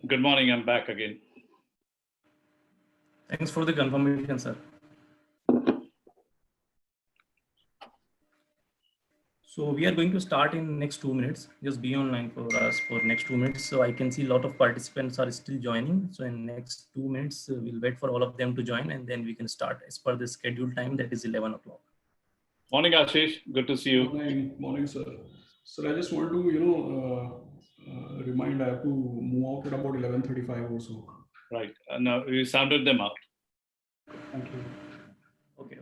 Good morning. I'm back again. Thanks for the confirmation, sir. So we are going to start in next 2 minutes. Just be online for us for next 2 minutes. So I can see a lot of participants are still joining. So in next 2 minutes, we'll wait for all of them to join, and then we can start as per the scheduled time, that is 11 o'clock. Morning, Ashish. Good to see you. Morning, sir. Sir, I just want to, remind I have to move out at about 11:35 or so. Right. Now we sounded them out. Thank you. Okay.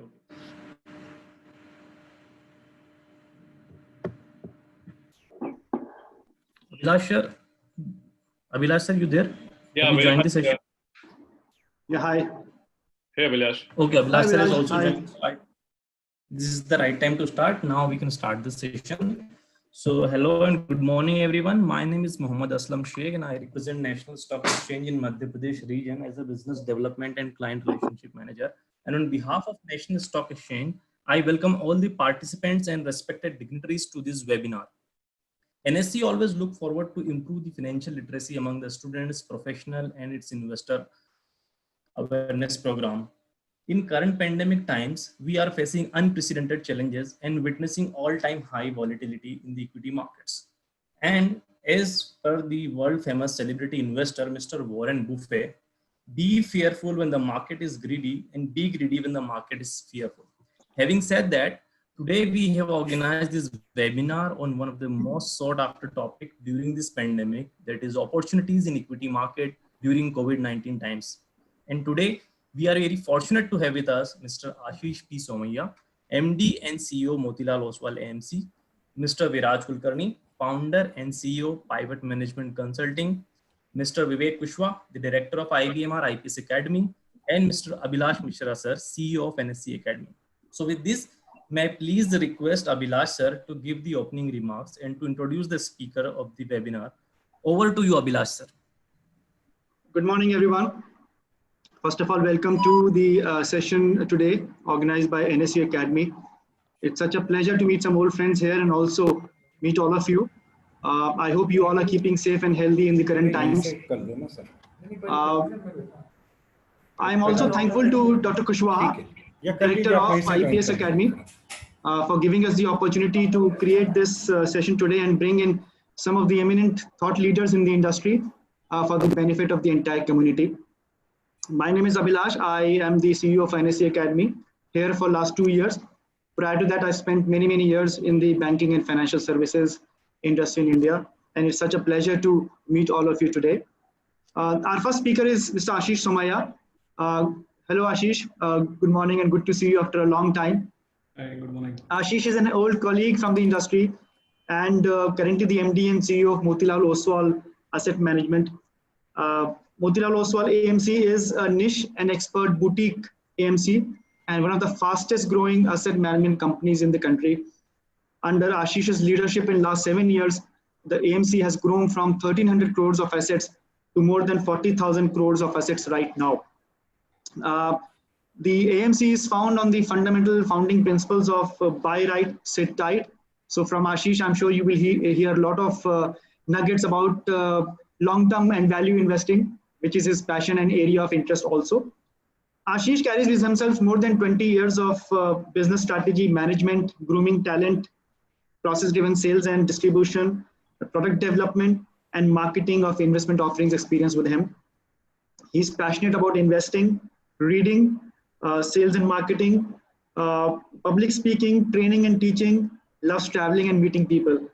Abhilash sir, you there? Yeah, have you joined the session? Yeah, hi. Hey, Abhilash. Okay, Abhilash sir is also hi. joined. This is the right time to start. Now we can start the session. So hello and good morning, everyone. My name is Mohammad Aslam Sheikh, and I represent National Stock Exchange in Madhya Pradesh region as a business development and client relationship manager. And on behalf of National Stock Exchange, I welcome all the participants and respected dignitaries to this webinar. NSE always look forward to improve the financial literacy among the students, professional, and its investor awareness program. In current pandemic times, we are facing unprecedented challenges and witnessing all-time high volatility in the equity markets. And as per the world famous celebrity investor, Mr. Warren Buffett, be fearful when the market is greedy and be greedy when the market is fearful. Having said that, today we have organized this webinar on one of the most sought after topic during this pandemic, that is opportunities in equity market during COVID-19 times. And today we are very fortunate to have with us Mr. Ashish P. Somaiya, MD and CEO Motilal Oswal AMC, Mr. Viraj Kulkarni, founder and CEO Pivot Management Consulting, Mr. Vivek Kushwa, the director of IBMR IPS Academy, and Mr. Abhilash Mishra sir, CEO of NSE Academy. So with this, may I please request Abhilash sir to give the opening remarks and to introduce the speaker of the webinar. Over to you, Abhilash sir. Good morning, everyone. First of all, welcome to the session today organized by NSE Academy. It's such a pleasure to meet some old friends here and also meet all of you. I hope you all are keeping safe and healthy in the current times. I'm also thankful to Dr. Kushwaha, director of IPS Academy, for giving us the opportunity to create this session today and bring in some of the eminent thought leaders in the industry for the benefit of the entire community. My name is Abhilash. I am the CEO of NSE Academy here for last 2 years. Prior to that, I spent many years in the banking and financial services industry in India. And it's such a pleasure to meet all of you today. Our first speaker is Mr. Ashish Somaiya. Hello, Ashish. Good morning and good to see you after a long time. Hi, good morning. Ashish is an old colleague from the industry and currently the MD and CEO of Motilal Oswal Asset Management. Motilal Oswal AMC is a niche and expert boutique AMC and one of the fastest growing asset management companies in the country. Under Ashish's leadership in last 7 years, the AMC has grown from 1,300 crores of assets to more than 40,000 crores of assets right now. The AMC is found on the fundamental founding principles of buy right, sit tight. So from Ashish, I'm sure you will hear a lot of nuggets about long-term and value investing, which is his passion and area of interest also. Ashish carries with himself more than 20 years of business strategy, management, grooming talent, process-driven sales and distribution, product development, and marketing of investment offerings experience with him. He's passionate about investing, reading, sales and marketing, public speaking, training and teaching, loves traveling and meeting people.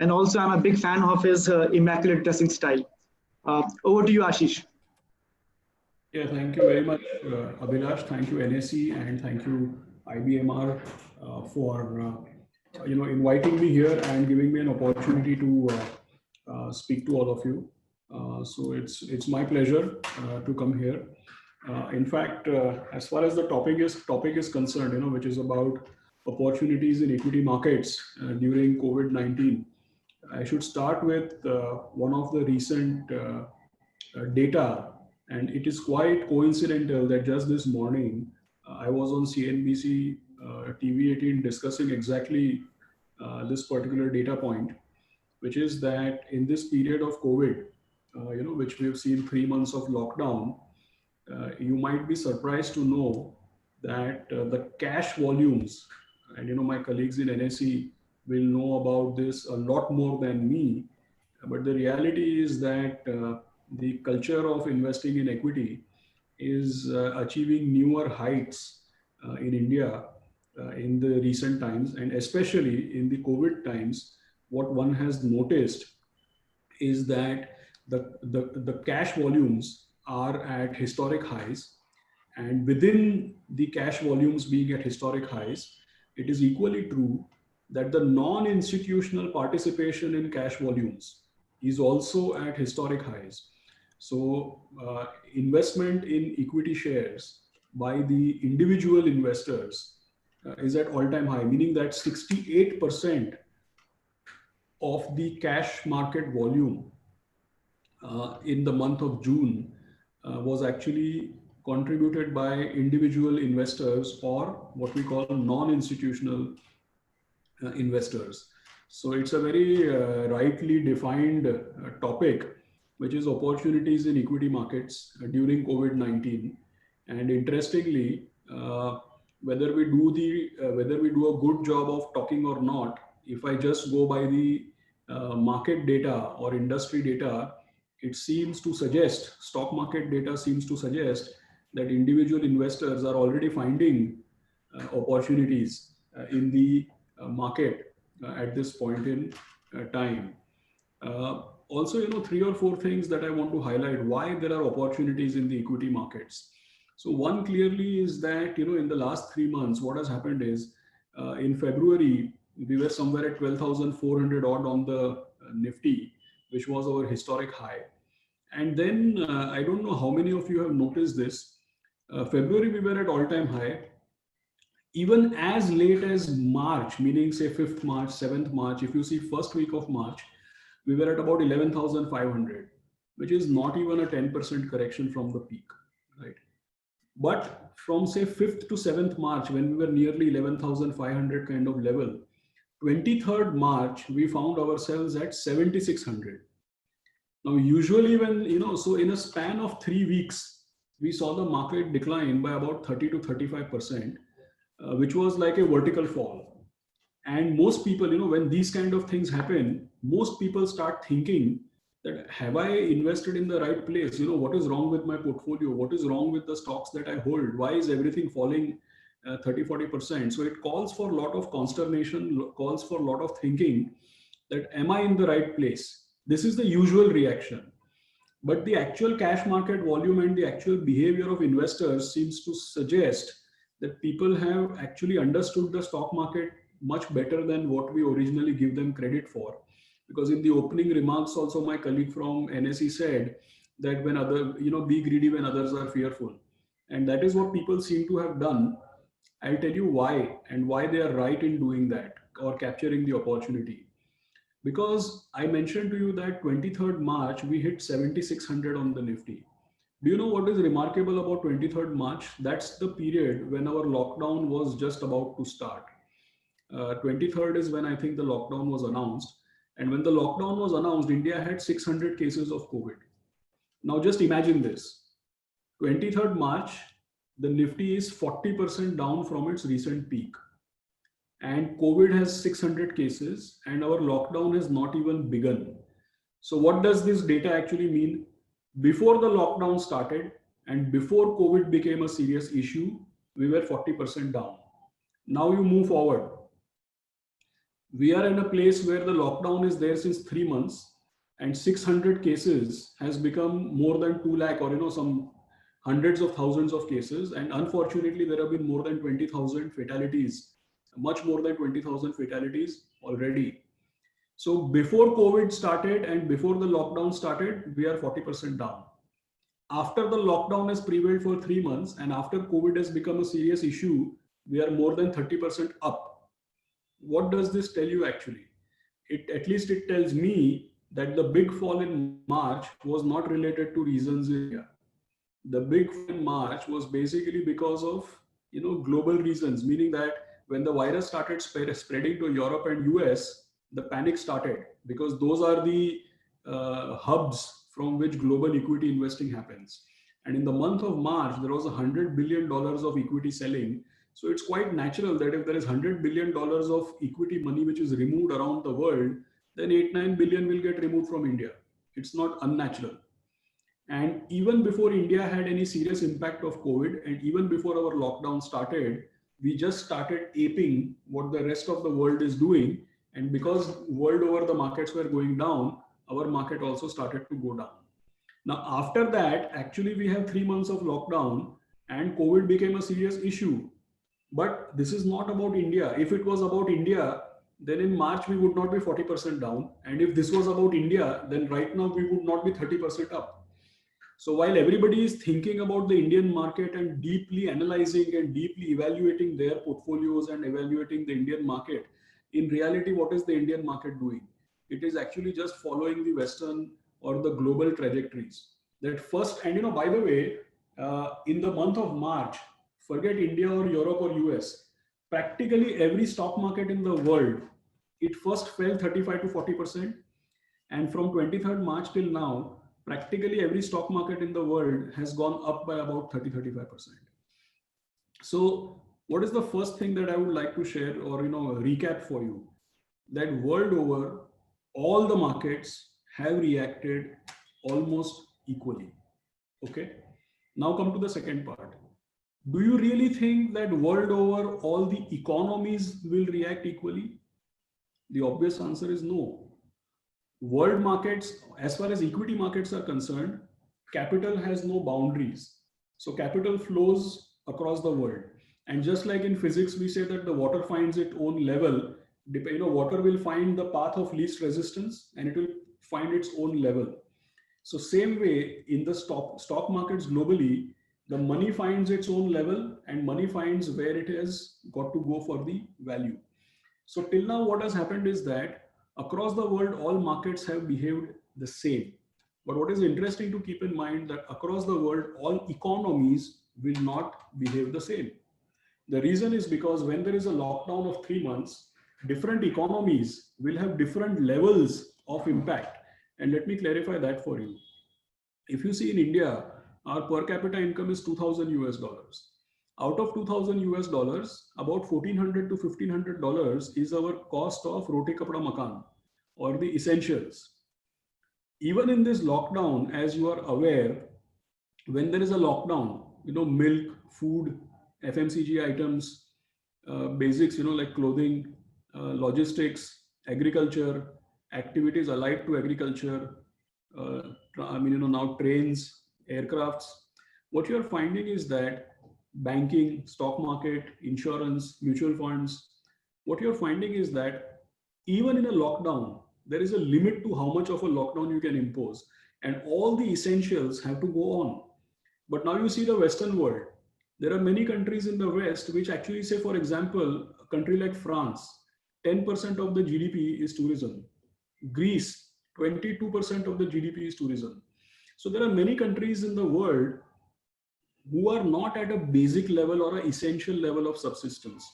And also I'm a big fan of his immaculate dressing style. Over to you, Ashish. Yeah, thank you very much, Abhilash. Thank you, NSE, and thank you, IBMR, for inviting me here and giving me an opportunity to speak to all of you. So it's my pleasure to come here. In fact, as far as the topic is concerned, which is about opportunities in equity markets during COVID-19, I should start with one of the recent data, and it is quite coincidental that just this morning I was on CNBC TV18 discussing exactly this particular data point, which is that in this period of COVID, which we've seen 3 months of lockdown, you might be surprised to know that the cash volumes, and my colleagues in NSE will know about this a lot more than me, but the reality is that the culture of investing in equity is achieving newer heights in India in the recent times, and especially in the COVID times. What one has noticed is that the cash volumes are at historic highs, and within the cash volumes being at historic highs, it is equally true that the non-institutional participation in cash volumes is also at historic highs. So investment in equity shares by the individual investors is at all-time high, meaning that 68% of the cash market volume in the month of June was actually contributed by individual investors, or what we call non-institutional investors. So it's a very rightly defined topic, which is opportunities in equity markets during COVID-19. And interestingly, whether we do a good job of talking or not, if I just go by the market data or industry data, it seems to suggest, stock market data seems to suggest that individual investors are already finding opportunities in the market at this point in time. Also, 3 or 4 things that I want to highlight why there are opportunities in the equity markets. So one clearly is that, in the last 3 months, what has happened is in February, we were somewhere at 12,400 odd on the Nifty, which was our historic high. And then I don't know how many of you have noticed this. February, we were at all-time high. Even as late as March, meaning say 5th March, 7th March, if you see first week of March, we were at about 11,500, which is not even a 10% correction from the peak, right? But from say 5th to 7th March, when we were nearly 11,500 kind of level, 23rd March, we found ourselves at 7,600. Now, usually when, so in a span of 3 weeks, we saw the market decline by about 30 to 35%, which was like a vertical fall. And most people, when these kind of things happen, most people start thinking that, have I invested in the right place? What is wrong with my portfolio? What is wrong with the stocks that I hold? Why is everything falling 30, 40%? So it calls for a lot of consternation, calls for a lot of thinking that, am I in the right place? This is the usual reaction. But the actual cash market volume and the actual behavior of investors seems to suggest that people have actually understood the stock market much better than what we originally give them credit for. Because in the opening remarks also, my colleague from NSE said that when be greedy when others are fearful. And that is what people seem to have done. I'll tell you why, and why they are right in doing that or capturing the opportunity. Because I mentioned to you that 23rd March, we hit 7,600 on the Nifty. Do you know what is remarkable about 23rd March? That's the period when our lockdown was just about to start. 23rd is when I think the lockdown was announced. And when the lockdown was announced, India had 600 cases of COVID. Now just imagine this. 23rd March, the Nifty is 40% down from its recent peak. And COVID has 600 cases and our lockdown has not even begun. So what does this data actually mean? Before the lockdown started and before COVID became a serious issue, we were 40% down. Now you move forward. We are in a place where the lockdown is there since 3 months and 600 cases has become more than 2 lakh or some hundreds of thousands of cases. And unfortunately, there have been more than 20,000 fatalities, much more than 20,000 fatalities already. So before COVID started and before the lockdown started, we are 40% down. After the lockdown has prevailed for 3 months and after COVID has become a serious issue, we are more than 30% up. What does this tell you actually? At least it tells me that the big fall in March was not related to reasons in India. The big fall in March was basically because of global reasons, meaning that when the virus started spreading to Europe and US, the panic started because those are the hubs from which global equity investing happens. And in the month of March, there was $100 billion of equity selling. So it's quite natural that if there is $100 billion of equity money which is removed around the world, then 8-9 billion will get removed from India. It's not unnatural. And even before India had any serious impact of COVID, and even before our lockdown started, we just started aping what the rest of the world is doing. And because world over the markets were going down, our market also started to go down. Now, after that, actually, we have 3 months of lockdown and COVID became a serious issue. But this is not about India. If it was about India, then in March, we would not be 40% down. And if this was about India, then right now we would not be 30% up. So while everybody is thinking about the Indian market and deeply analyzing and deeply evaluating their portfolios and evaluating the Indian market, in reality, what is the Indian market doing? It is actually just following the Western or the global trajectories. That first, and by the way, in the month of March, forget India or Europe or US, practically every stock market in the world, it first fell 35 to 40%. And from 23rd March till now, practically every stock market in the world has gone up by about 30-35%. So what is the first thing that I would like to share or recap for you? That world over, all the markets have reacted almost equally. Okay. Now come to the second part. Do you really think that world over all the economies will react equally? The obvious answer is no. World markets, as far as equity markets are concerned, capital has no boundaries. So capital flows across the world. And just like in physics, we say that the water finds its own level. Water will find the path of least resistance and it will find its own level. So same way in the stock markets globally, the money finds its own level and money finds where it has got to go for the value. So till now, what has happened is that across the world, all markets have behaved the same. But what is interesting to keep in mind that across the world, all economies will not behave the same. The reason is because when there is a lockdown of 3 months, different economies will have different levels of impact. And let me clarify that for you. If you see in India, our per capita income is $2,000 US. Out of $2,000 US, about $1,400 to $1,500 is our cost of roti kapda makan or the essentials. Even in this lockdown, as you are aware, when there is a lockdown, milk, food, FMCG items, basics, like clothing, logistics, agriculture, activities allied to agriculture, now trains, aircrafts, what you're finding is that banking, stock market, insurance, mutual funds, what you're finding is that even in a lockdown, there is a limit to how much of a lockdown you can impose. And all the essentials have to go on. But now you see the Western world. There are many countries in the West which actually say, for example, a country like France, 10% of the GDP is tourism. Greece, 22% of the GDP is tourism. So there are many countries in the world who are not at a basic level or an essential level of subsistence.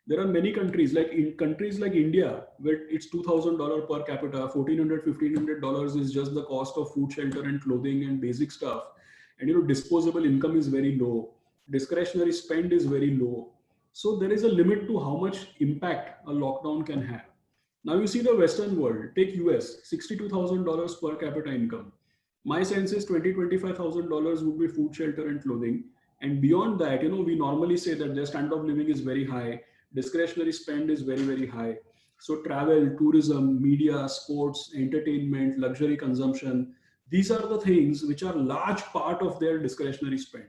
There are many countries, like in countries like India, where it's $2,000 per capita, $1,400, $1,500 is just the cost of food, shelter, and clothing and basic stuff. And disposable income is very low. Discretionary spend is very low. So there is a limit to how much impact a lockdown can have. Now you see the Western world, take US, $62,000 per capita income. My sense is $20,000-$25,000 would be food, shelter, and clothing. And beyond that, we normally say that their standard of living is very high. Discretionary spend is very, very high. So travel, tourism, media, sports, entertainment, luxury consumption, these are the things which are large part of their discretionary spend.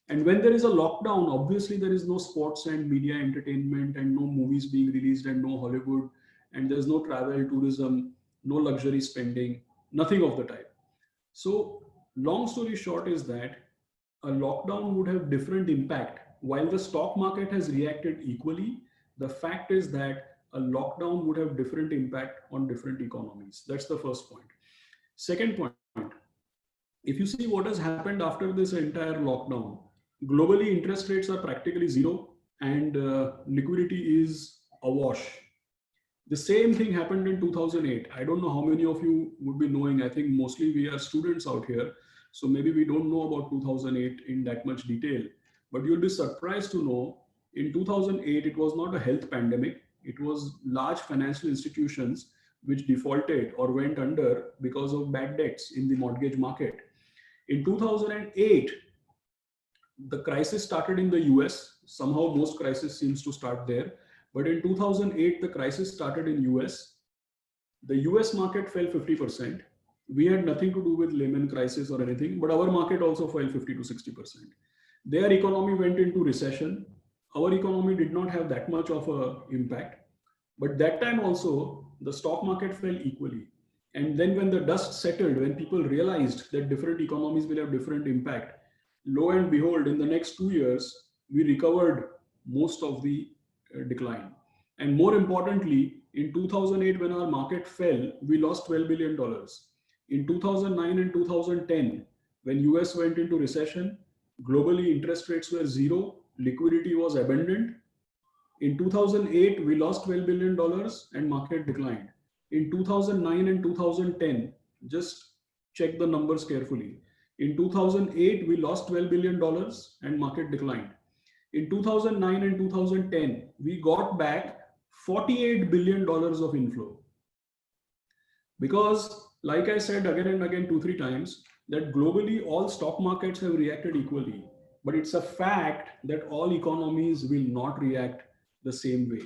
And when there is a lockdown, obviously there is no sports and media entertainment and no movies being released and no Hollywood, and there's no travel, tourism, no luxury spending, nothing of the type. So long story short is that a lockdown would have different impact. While the stock market has reacted equally, the fact is that a lockdown would have different impact on different economies. That's the first point. Second point, if you see what has happened after this entire lockdown, globally interest rates are practically zero and liquidity is awash. The same thing happened in 2008. I don't know how many of you would be knowing. I think mostly we are students out here. So maybe we don't know about 2008 in that much detail, but you'll be surprised to know in 2008, it was not a health pandemic. It was large financial institutions which defaulted or went under because of bad debts in the mortgage market. In 2008, the crisis started in the US. Somehow most crisis seems to start there. But in 2008, the crisis started in US. The US market fell 50%. We had nothing to do with Lehman crisis or anything, but our market also fell 50 to 60%. Their economy went into recession. Our economy did not have that much of an impact. But that time also, the stock market fell equally. And then when the dust settled, when people realized that different economies will have different impact, lo and behold, in the next 2 years, we recovered most of the decline. And more importantly, in 2008, when our market fell, we lost $12 billion. In 2009 and 2010, when US went into recession, globally interest rates were zero, liquidity was abundant. In 2008, we lost $12 billion and market declined. In 2009 and 2010, just check the numbers carefully. In 2008, we lost $12 billion and market declined. In 2009 and 2010, we got back $48 billion of inflow. Because, like I said again and again, 2-3 times, that globally all stock markets have reacted equally. But it's a fact that all economies will not react the same way.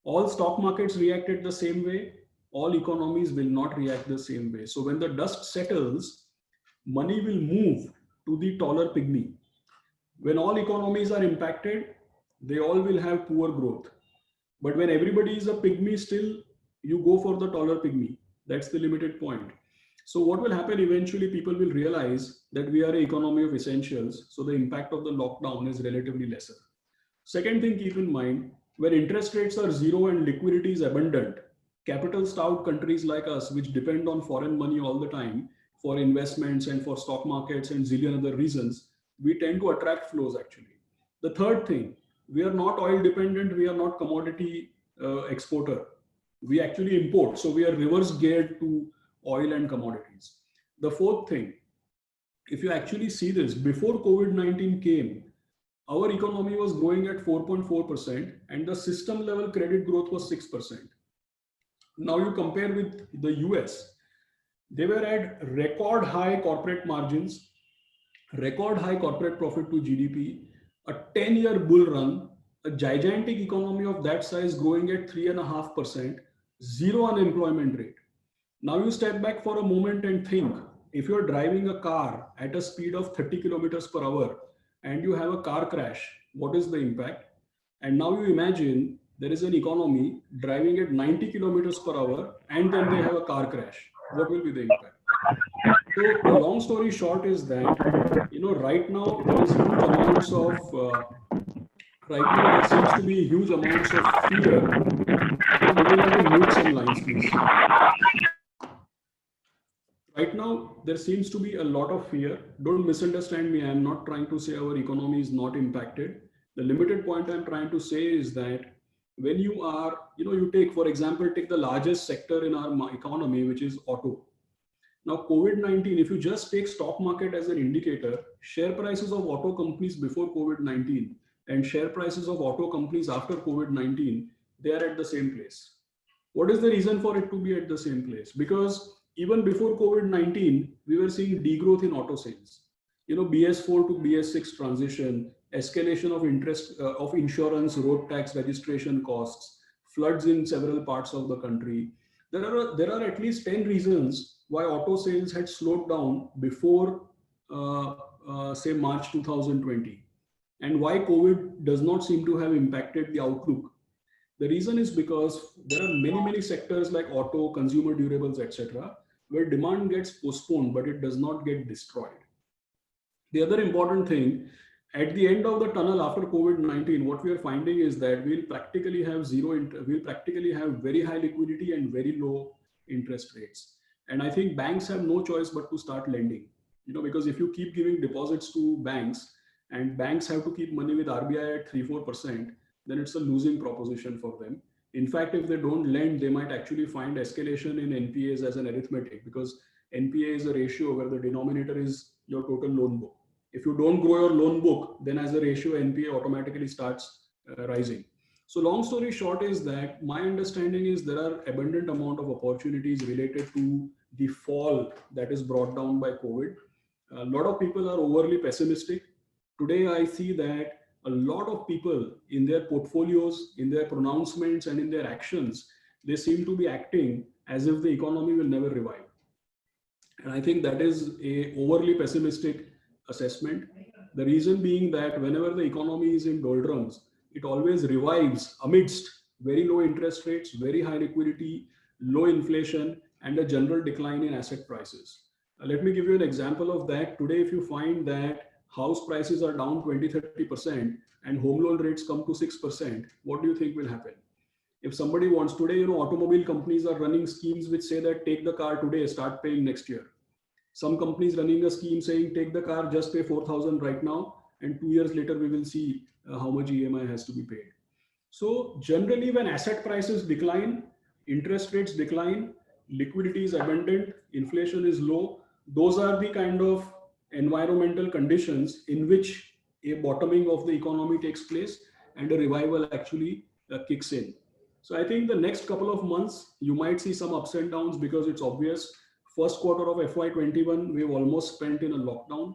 All stock markets reacted the same way. All economies will not react the same way. So when the dust settles, money will move to the taller pygmy. When all economies are impacted, they all will have poor growth. But when everybody is a pygmy, still you go for the taller pygmy. That's the limited point. So what will happen eventually, people will realize that we are an economy of essentials. So the impact of the lockdown is relatively lesser. Second thing, keep in mind, when interest rates are zero and liquidity is abundant, capital-starved countries like us, which depend on foreign money all the time for investments and for stock markets and zillion other reasons, we tend to attract flows actually. The third thing, we are not oil dependent, we are not commodity exporter. We actually import, so we are reverse geared to oil and commodities. The fourth thing, if you actually see this, before COVID-19 came, our economy was growing at 4.4% and the system level credit growth was 6%. Now you compare with the US, they were at record high corporate margins, record high corporate profit to GDP, a 10-year bull run, a gigantic economy of that size growing at 3.5%, zero unemployment rate. Now you step back for a moment and think, if you're driving a car at a speed of 30 kilometers per hour and you have a car crash, what is the impact? And now you imagine there is an economy driving at 90 kilometers per hour and then they have a car crash. What will be the impact? So the long story short is that, right now there is huge amounts of, right now there seems to be huge amounts of fear. We will have to mute some lines, please. Right now, there seems to be a lot of fear. Don't misunderstand me. I'm not trying to say our economy is not impacted. The limited point I'm trying to say is that when you are, you take, for example, take the largest sector in our economy, which is auto. Now, COVID-19, if you just take stock market as an indicator, share prices of auto companies before COVID-19 and share prices of auto companies after COVID-19, they are at the same place. What is the reason for it to be at the same place? Because even before COVID-19, we were seeing degrowth in auto sales. BS4 to BS6 transition, escalation of interest of insurance, road tax registration costs, floods in several parts of the country. There are at least 10 reasons why auto sales had slowed down before, say, March 2020, and why COVID does not seem to have impacted the outlook. The reason is because there are many sectors like auto, consumer durables, etc., where demand gets postponed, but it does not get destroyed. The other important thing, at the end of the tunnel after COVID-19, what we are finding is that we'll practically have very high liquidity and very low interest rates. And I think banks have no choice but to start lending, because if you keep giving deposits to banks and banks have to keep money with RBI at 3-4%, then it's a losing proposition for them. In fact, if they don't lend, they might actually find escalation in NPAs as an arithmetic, because NPA is a ratio where the denominator is your total loan book. If you don't grow your loan book, then as a ratio, NPA automatically starts rising. So long story short is that my understanding is there are abundant amount of opportunities related to the fall that is brought down by COVID. A lot of people are overly pessimistic. Today, I see that a lot of people in their portfolios, in their pronouncements and in their actions, they seem to be acting as if the economy will never revive. And I think that is a overly pessimistic assessment. The reason being that whenever the economy is in doldrums, it always revives amidst very low interest rates, very high liquidity, low inflation, and a general decline in asset prices. Let me give you an example of that. Today, if you find that house prices are down 20-30% and home loan rates come to 6%, what do you think will happen? If somebody wants today, automobile companies are running schemes which say that take the car today, start paying next year. Some companies running a scheme saying take the car, just pay 4,000 right now, and 2 years later we will see how much EMI has to be paid. So generally, when asset prices decline, interest rates decline, liquidity is abundant, inflation is low, those are the kind of environmental conditions in which a bottoming of the economy takes place and a revival actually kicks in. So I think the next couple of months, you might see some ups and downs because it's obvious. First quarter of FY21, we've almost spent in a lockdown.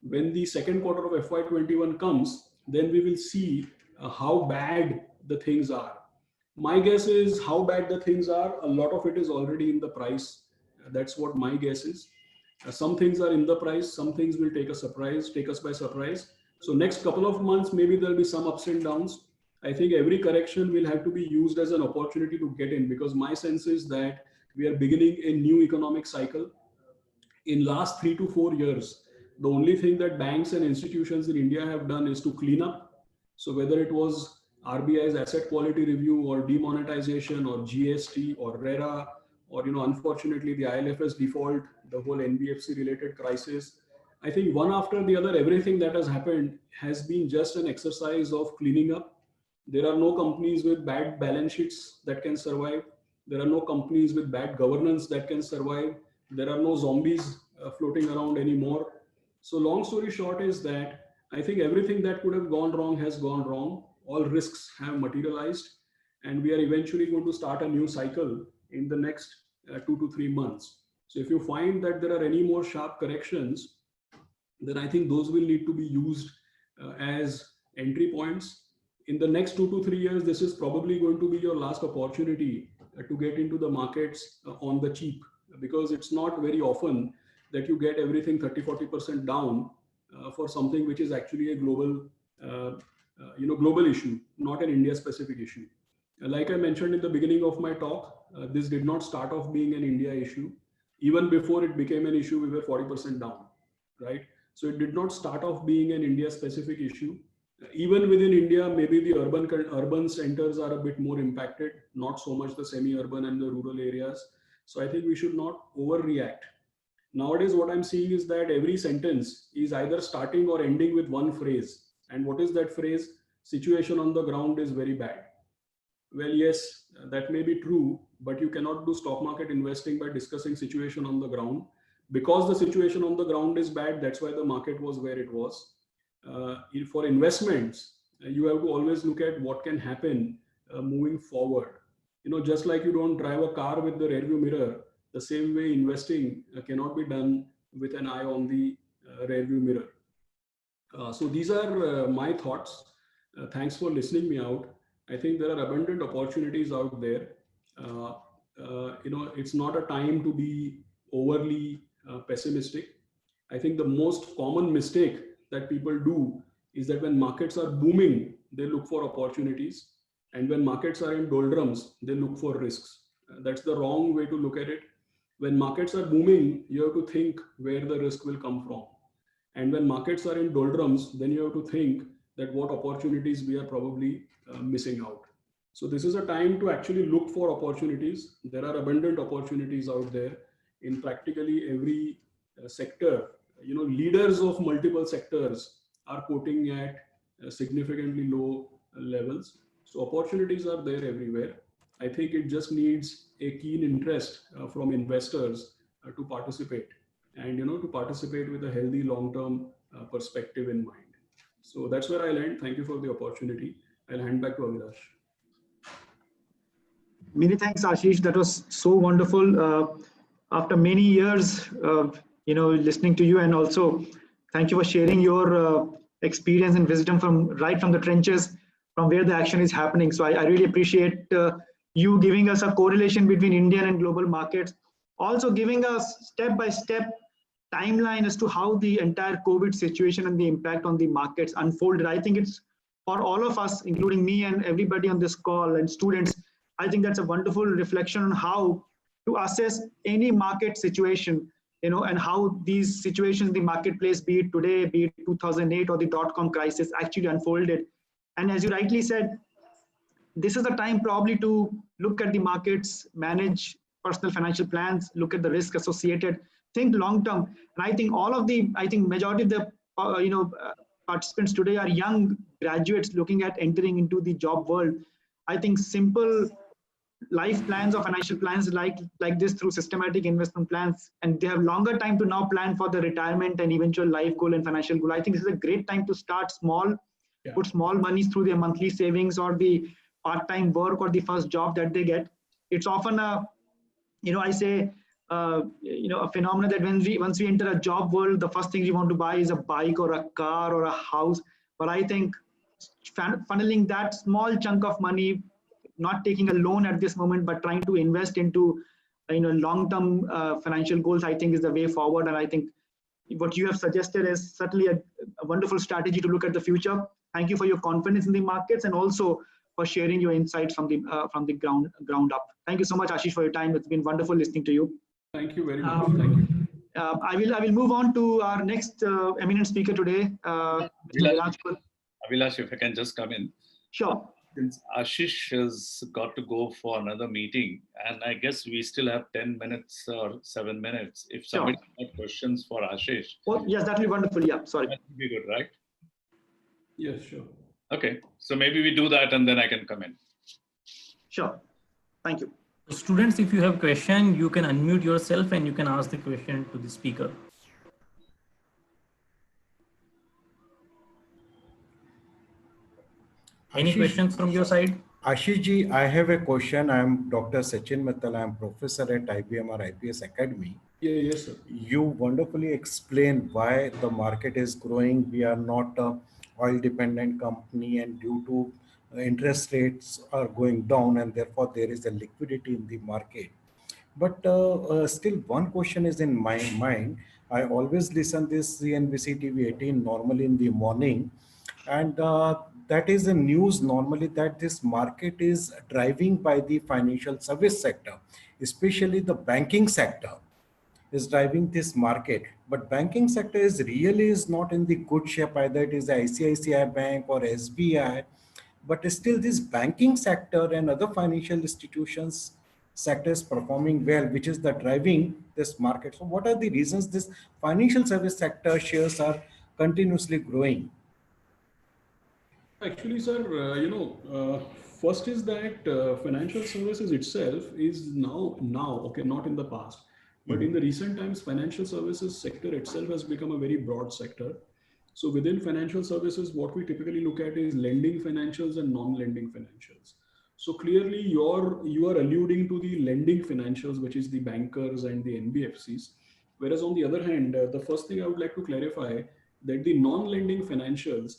When the second quarter of FY21 comes, then we will see how bad the things are. My guess is how bad the things are, a lot of it is already in the price. That's what my guess is. Some things are in the price, some things will take us by surprise. So next couple of months, maybe there'll be some ups and downs. I think every correction will have to be used as an opportunity to get in, because my sense is that we are beginning a new economic cycle. In last 3 to 4 years, the only thing that banks and institutions in India have done is to clean up. So whether it was RBI's asset quality review or demonetization or GST or RERA, or unfortunately the ILFS default, the whole NBFC related crisis, I think one after the other, everything that has happened has been just an exercise of cleaning up. There are no companies with bad balance sheets that can survive. There are no companies with bad governance that can survive. There are no zombies floating around anymore. So long story short is that I think everything that could have gone wrong has gone wrong. All risks have materialized, and we are eventually going to start a new cycle in the next 2 to 3 months. So if you find that there are any more sharp corrections, then I think those will need to be used as entry points. In the next 2 to 3 years, this is probably going to be your last opportunity to get into the markets on the cheap, because it's not very often that you get everything 30-40% down for something which is actually a global global issue, not an India specific issue. Like I mentioned in the beginning of my talk, this did not start off being an India issue. Even before it became an issue, we were 40% down, right? So it did not start off being an India specific issue. Even within India, maybe the urban centers are a bit more impacted, not so much the semi-urban and the rural areas. So I think we should not overreact. Nowadays, what I'm seeing is that every sentence is either starting or ending with one phrase. And what is that phrase? Situation on the ground is very bad. Well, yes, that may be true, but you cannot do stock market investing by discussing situation on the ground. Because the situation on the ground is bad, that's why the market was where it was. For investments, you have to always look at what can happen moving forward. Just like you don't drive a car with the rearview mirror, the same way investing cannot be done with an eye on the rearview mirror. So these are my thoughts. Thanks for listening me out. I think there are abundant opportunities out there. It's not a time to be overly pessimistic. I think the most common mistake that people do is that when markets are booming, they look for opportunities. And when markets are in doldrums, they look for risks. That's the wrong way to look at it. When markets are booming, you have to think where the risk will come from. And when markets are in doldrums, then you have to think that what opportunities we are probably missing out. So this is a time to actually look for opportunities. There are abundant opportunities out there in practically every sector. Leaders of multiple sectors are quoting at significantly low levels. So opportunities are there everywhere. I think it just needs a keen interest from investors to participate, and to participate with a healthy long-term perspective in mind. So that's where I land. Thank you for the opportunity. I'll hand back to Abhilash. Many thanks, Ashish. That was so wonderful. After many years, listening to you, and also thank you for sharing your experience and wisdom from right from the trenches, from where the action is happening. So I really appreciate you giving us a correlation between Indian and global markets, also giving us step-by-step timeline as to how the entire COVID situation and the impact on the markets unfolded. I think it's for all of us, including me and everybody on this call and students, I think that's a wonderful reflection on how to assess any market situation, and how these situations in the marketplace, be it today, be it 2008 or the dot-com crisis, actually unfolded. And as you rightly said, this is the time probably to look at the markets, manage personal financial plans, look at the risk associated, think long-term. And I think majority of the, participants today are young graduates looking at entering into the job world. I think simple life plans or financial plans like this through systematic investment plans, and they have longer time to now plan for the retirement and eventual life goal and financial goal. I think this is a great time to start small, put small monies through their monthly savings or the part-time work or the first job that they get. It's often a phenomenon that once we enter a job world, the first thing we want to buy is a bike or a car or a house. But I think funneling that small chunk of money, not taking a loan at this moment, but trying to invest into long-term financial goals, I think is the way forward. And I think what you have suggested is certainly a wonderful strategy to look at the future. Thank you for your confidence in the markets and also for sharing your insights from the ground up. Thank you so much, Ashish, for your time. It's been wonderful listening to you. Thank you very much. Thank you. I will move on to our next eminent speaker today. Abhilash, if I can just come in. Sure. Since Ashish has got to go for another meeting, and I guess we still have 10 minutes or 7 minutes. If somebody has questions for Ashish. Oh, yes, that will be wonderful. Yeah, sorry. That would be good, right? Yes, sure. Okay, so maybe we do that and then I can come in. Sure. Thank you. Students, if you have a question, you can unmute yourself and you can ask the question to the speaker. Any questions from your side? Ashish ji, I have a question. I am Dr. Sachin Mittal. I am professor at IBMR IPS Academy. Yes, sir. You wonderfully explain why the market is growing. We are not a oil dependent company, and due to interest rates are going down, and therefore there is a liquidity in the market. But still one question is in my mind. I always listen this CNBC TV 18 normally in the morning, and that is the news normally that this market is driving by the financial service sector, especially the banking sector is driving this market. But banking sector is not in the good shape, either it is ICICI Bank or SBI, but still this banking sector and other financial institutions sector is performing well, which is the driving this market. So what are the reasons this financial service sector shares are continuously growing? Actually, sir, first is that financial services itself is now, okay, not in the past, but in the recent times, financial services sector itself has become a very broad sector. So within financial services, what we typically look at is lending financials and non-lending financials. So clearly you are alluding to the lending financials, which is the bankers and the NBFCs. Whereas on the other hand, the first thing I would like to clarify that the non-lending financials,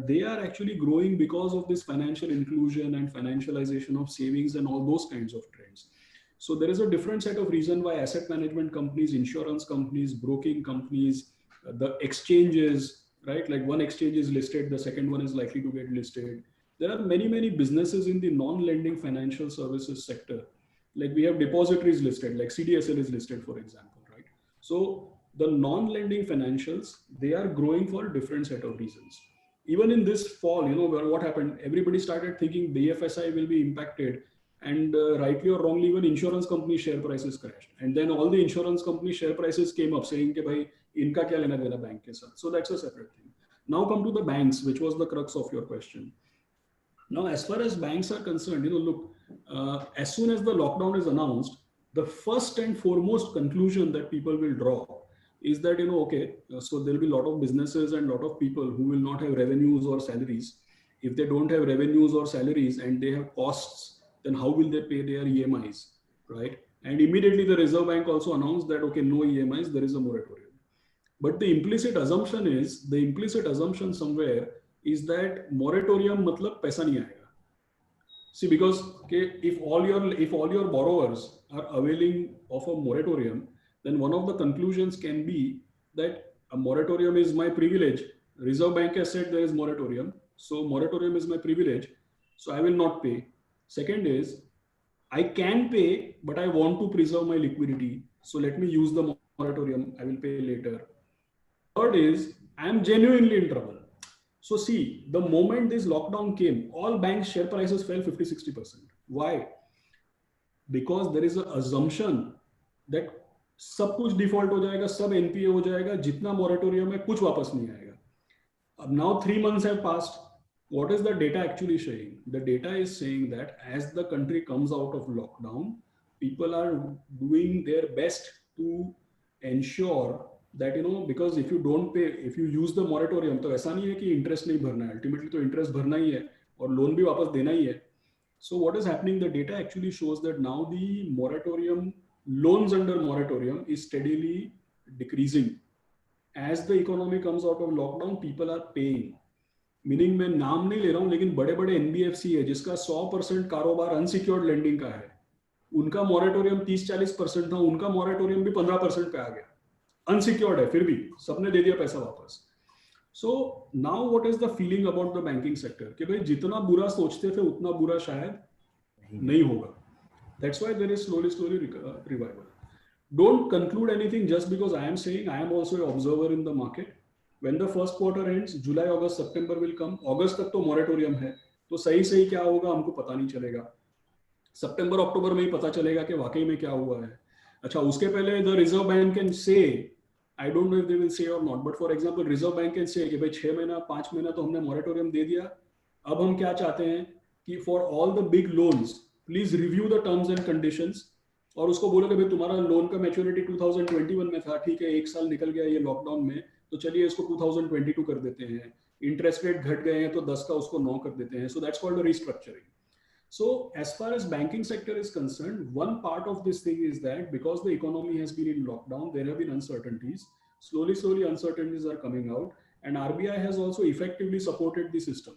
they are actually growing because of this financial inclusion and financialization of savings and all those kinds of trends. So there is a different set of reason why asset management companies, insurance companies, broking companies, the exchanges, right? Like one exchange is listed, the second one is likely to get listed. There are many, many businesses in the non-lending financial services sector. Like we have depositories listed, like CDSL is listed, for example, right? So the non-lending financials, they are growing for a different set of reasons. Even in this fall, what happened? Everybody started thinking BFSI will be impacted, and rightly or wrongly, even insurance company share prices crashed. And then all the insurance company share prices came up saying, "Ke bhai, inka kya lena dena bank ke saath." So that's a separate thing. Now come to the banks, which was the crux of your question. Now, as far as banks are concerned, look, as soon as the lockdown is announced, the first and foremost conclusion that people will draw is that, okay, so there will be a lot of businesses and a lot of people who will not have revenues or salaries. If they don't have revenues or salaries and they have costs, then how will they pay their EMIs, right? And immediately the Reserve Bank also announced that, okay, no EMIs, there is a moratorium. But the implicit assumption somewhere is that moratorium matlab paisa nahi aayega. See, because if all your borrowers are availing of a moratorium, then one of the conclusions can be that a moratorium is my privilege. Reserve Bank has said there is moratorium, so moratorium is my privilege, so I will not pay. Second is, I can pay, but I want to preserve my liquidity, so let me use the moratorium, I will pay later. Third is, I am genuinely in trouble. So see, the moment this lockdown came, all banks' share prices fell 50-60%. Why? Because there is an assumption that सब कुछ default हो जाएगा, सब NPA हो जाएगा, जितना moratorium है कुछ वापस नहीं आएगा. अब now 3 months have passed. What is the data actually saying? The data is saying that as the country comes out of lockdown, people are doing their best to ensure that, because if you don't pay, if you use the moratorium, तो ऐसा नहीं है कि interest नहीं भरना है. Ultimately तो interest भरना ही है और loan भी वापस देना ही है. So what is happening? The data actually shows that now the moratorium, loans under moratorium is steadily decreasing. As the economy comes out of lockdown, people are paying. Meaning मैं नाम नहीं ले रहा हूं, लेकिन बड़े बड़े एनबीएफसी है जिसका 100% कारोबार अनसिक्योर्ड लेंडिंग का है, उनका मॉरेटोरियम 30-40% था, उनका मॉरेटोरियम भी 15% पे आ गया. अनसिक्योर्ड है, फिर भी सबने दे दिया पैसा वापस. So now what is the feeling about the banking sector कि भाई जितना बुरा सोचते थे उतना बुरा शायद नहीं होगा. That's why there is slowly revival. Don't conclude anything just because I am saying. I am also a observer in the market. When the first quarter ends, July, August, September will come. August तक तो moratorium है, तो सही क्या होगा हमको पता नहीं चलेगा. September, October में ही पता चलेगा कि वाकई में क्या हुआ है. अच्छा, उसके पहले the Reserve Bank can say, I don't know if they will say or not, but for example, Reserve Bank can say कि भाई 6 महीना 5 महीना तो हमने moratorium दे दिया. अब हम क्या चाहते हैं कि for all the big loans, please review the terms and conditions. और उसको बोलो कि भाई तुम्हारा लोन का मैच्योरिटी 2021 में था, ठीक है, 1 साल निकल गया ये लॉकडाउन में, तो चलिए इसको 2022 कर देते हैं. इंटरेस्ट रेट घट गए हैं तो 10 का उसको 9 कर देते हैं. So that's called restructuring. So as far as banking sector is concerned, one part of this thing is that because the economy has been in lockdown, there have been uncertainties. Slowly uncertainties are coming out, and RBI has also effectively supported the system.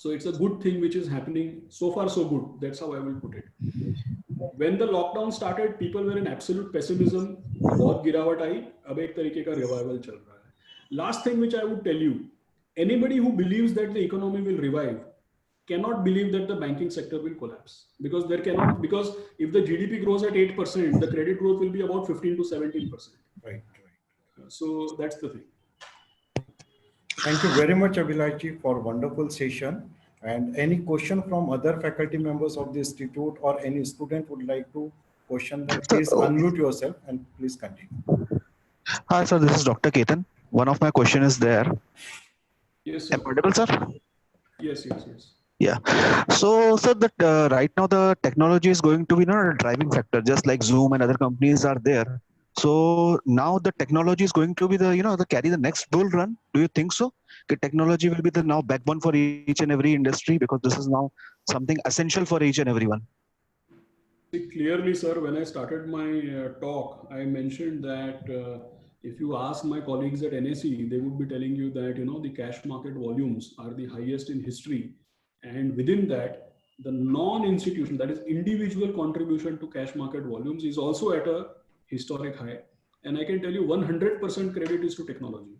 So it's a good thing which is happening. So far so good. That's how I will put it. When the lockdown started, people were in absolute pessimism. बहुत गिरावट आई, अब एक तरीके का revival चल रहा है. Last thing which I would tell you, anybody who believes that the economy will revive cannot believe that the banking sector will collapse, because if the GDP grows at 8%, the credit growth will be about 15 to 17%. Right. So that's the thing. Thank you very much, Abhilashji, for wonderful session. And any question from other faculty members of the institute or any student would like to question them, please unmute yourself and please continue. Hi, sir. This is Dr. Ketan. One of my question is there. Yes, sir. Am I audible, sir? Yes. Yeah. So, sir, that right now the technology is going to be a driving factor, just like Zoom and other companies are there. So now the technology is going to be the carry the next bull run. Do you think so? The technology will be the now backbone for each and every industry, because this is now something essential for each and everyone. Clearly, sir, when I started my talk, I mentioned that if you ask my colleagues at NSE, they would be telling you that the cash market volumes are the highest in history, and within that, the non-institutional, that is individual contribution to cash market volumes, is also at a historic high. And I can tell you 100% credit is to technology.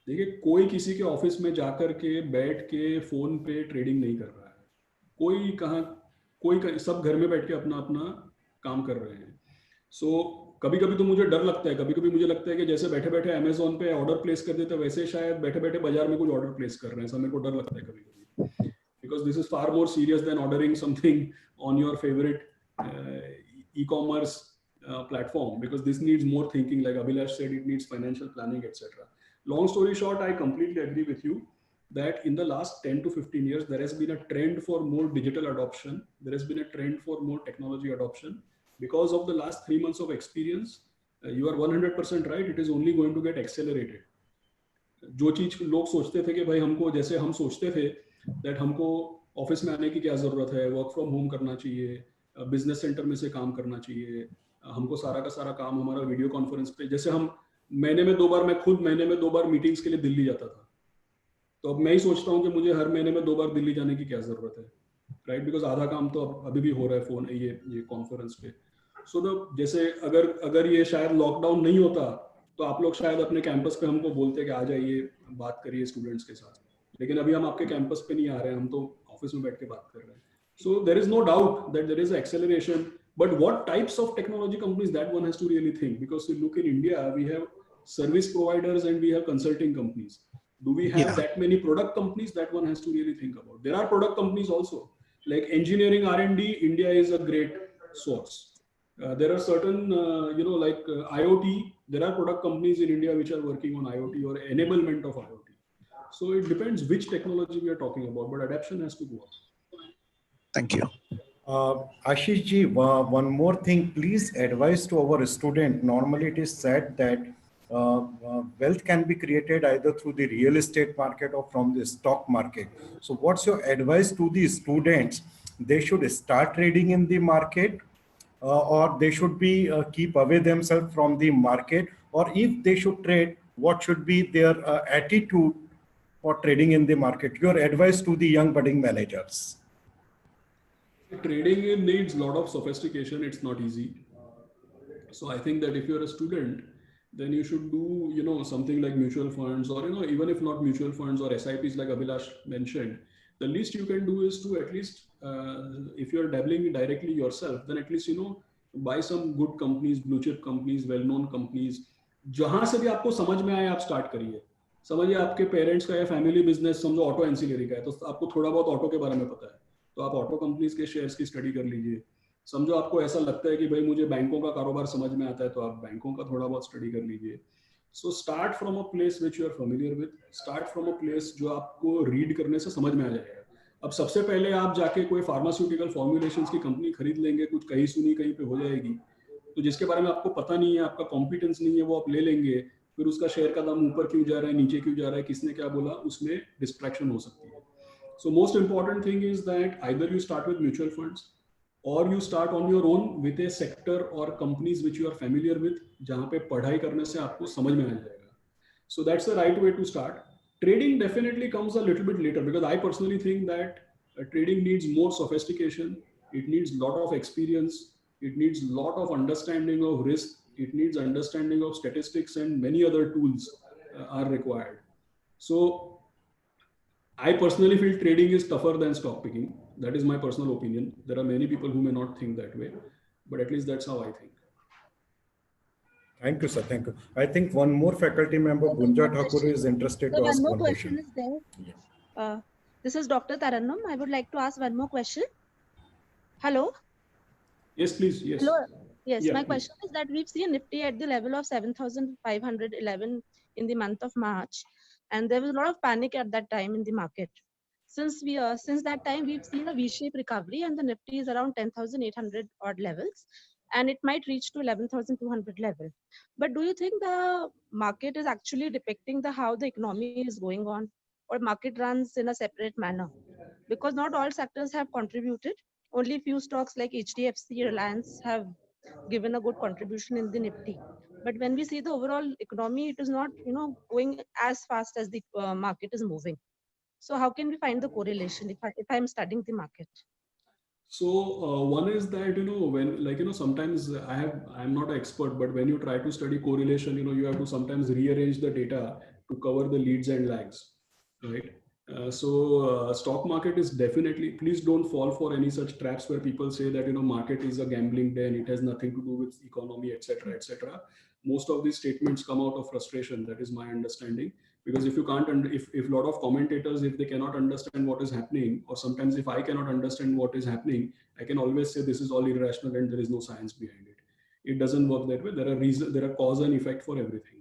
देखिए, कोई किसी के office में जाकर के बैठ के phone पे ट्रेडिंग नहीं कर रहा है. कोई सब घर में बैठ के अपना काम कर रहे हैं. सो कभी तो मुझे डर लगता है, कभी मुझे लगता है कि जैसे बैठे बैठे अमेजोन पे ऑर्डर प्लेस कर देते, वैसे शायद बैठे बैठे बाजार में कुछ ऑर्डर प्लेस कर रहे हैं. ऐसा मेरे को डर लगता है कभी, because this is far more serious than ordering something on your favorite e-commerce platform, because this needs more thinking. Like Abhilash said, it needs financial planning, etc. Long story short, I completely agree with you that in the last 10 to 15 years, there has been a trend for more digital adoption. There has been a trend for more technology adoption. Because of the last 3 months of experience, you are 100% right. It is only going to get accelerated. जो चीज लोग सोचते थे कि भाई हमको, जैसे हम सोचते थे दैट हमको ऑफिस में आने की क्या जरूरत है, वर्क फ्रॉम होम करना चाहिए, बिजनेस सेंटर में से काम करना चाहिए, हमको सारा का सारा काम हमारा वीडियो कॉन्फ्रेंस पे, जैसे हम महीने में 2 बार, मैं खुद महीने में 2 बार मीटिंग्स के लिए दिल्ली जाता था, तो अब मैं ही सोचता हूँ कि मुझे हर महीने में 2 बार दिल्ली जाने की क्या जरूरत है, राइट? बिकॉज आधा काम तो अभी भी हो रहा है फोन, ये कॉन्फ्रेंस पे। सो जैसे अगर ये शायद लॉकडाउन नहीं होता तो आप लोग शायद अपने कैंपस पे हमको बोलते कि आ जाइए, बात करिए स्टूडेंट्स के साथ, लेकिन अभी हम आपके कैंपस पे नहीं आ रहे हैं, हम तो ऑफिस में बैठ के बात कर रहे हैं। So there is no doubt that there is acceleration, but what types of technology companies, that one has to really think, because you look in India, we have service providers and we have consulting companies. Do we have that many product companies? That one has to really think about. There are product companies also, like engineering R&D. India is a great source. There are certain, like IoT. There are product companies in India which are working on IoT or enablement of IoT. So it depends which technology we are talking about, but adaptation has to go up. Thank you. Ashish ji, one more thing, please advise to our student. Normally it is said that wealth can be created either through the real estate market or from the stock market. So what's your advice to the students? They should start trading in the market, or they should be keep away themselves from the market, or if they should trade, what should be their attitude for trading in the market? Your advice to the young budding managers. Trading needs a lot of sophistication. It's not easy. So I think that if you're a student, then you should do, something like mutual funds, or, even if not mutual funds or SIPs like Abhilash mentioned, the least you can do is to at least, if you're dabbling directly yourself, then at least, buy some good companies, blue chip companies, well-known companies. जहां से भी आपको समझ में आए, आप start करिए। समझिए आपके पेरेंट्स का या फैमिली बिजनेस समझो ऑटो एंसिलरी का है, तो आपको थोड़ा बहुत ऑटो के बारे में पता है, तो आप ऑटो कंपनीज के शेयर्स की स्टडी कर लीजिए। समझो आपको ऐसा लगता है कि भाई मुझे बैंकों का कारोबार समझ में आता है, तो आप बैंकों का थोड़ा बहुत स्टडी कर लीजिए। So start from a place which you are familiar with, start from a place जो आपको रीड करने से समझ में आ जाएगा। अब सबसे पहले आप जाके कोई फार्मास्यूटिकल फॉर्मुलेशंस की कंपनी खरीद लेंगे, कुछ कहीं सुनी कहीं पे हो जाएगी, तो जिसके बारे में आपको पता नहीं है, आपका कॉम्पिटेंस नहीं है, वो आप ले लेंगे, फिर उसका शेयर का दाम ऊपर क्यों जा रहा है, नीचे क्यों जा रहा है, किसने क्या बोला, उसमें डिस्ट्रैक्शन हो सकती है। So most important thing is that either you start with mutual funds or you start on your own with a sector or companies which you are familiar with, जहाँ पे पढ़ाई करने से आपको समझ में आ जाएगा. So that's the right way to start. Trading definitely comes a little bit later, because I personally think that trading needs more sophistication. It needs a lot of experience. It needs a lot of understanding of risk. It needs understanding of statistics, and many other tools are required. So I personally feel trading is tougher than stock picking. That is my personal opinion. There are many people who may not think that way, but at least that's how I think. Thank you, sir. Thank you. I think one more faculty member, Gunja Thakur, is interested to ask one question. Is there. Yeah. This is Dr. Tarannum. I would like to ask one more question. Hello? Yes, please. Yes. Hello. Yes, Yeah, my please. question is that we've seen Nifty at the level of 7,511 in the month of March, and there was a lot of panic at that time in the market. Since that time, we've seen a V-shaped recovery, and the Nifty is around 10,800 odd levels, and it might reach to 11,200 level. But do you think the market is actually depicting how the economy is going on, or market runs in a separate manner? Because not all sectors have contributed. Only few stocks like HDFC, Reliance have given a good contribution in the Nifty. But when we see the overall economy, it is not, going as fast as the market is moving. So how can we find the correlation if I'm studying the market? So one is that, when sometimes I'm not an expert, but when you try to study correlation, you have to sometimes rearrange the data to cover the leads and lags, right? Stock market is definitely, please don't fall for any such traps where people say that, market is a gambling den, it has nothing to do with economy, etc., etc. Most of these statements come out of frustration. That is my understanding. Because if you can't, if a lot of commentators, if they cannot understand what is happening, or sometimes if I cannot understand what is happening, I can always say this is all irrational and there is no science behind it. It doesn't work that way. There are cause and effect for everything,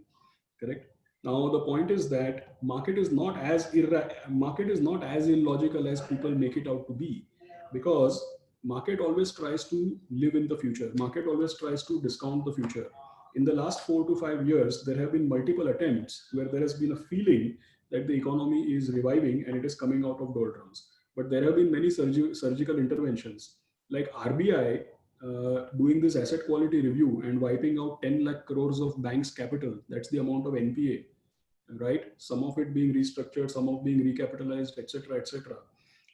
correct? Now the point is that market is not as illogical as people make it out to be, because market always tries to live in the future. Market always tries to discount the future. In the last 4 to 5 years, there have been multiple attempts where there has been a feeling that the economy is reviving and it is coming out of doldrums. But there have been many surgical interventions, like RBI doing this asset quality review and wiping out 10 lakh crores of banks' capital. That's the amount of NPA, right? Some of it being restructured, some of being recapitalized, etc., etc.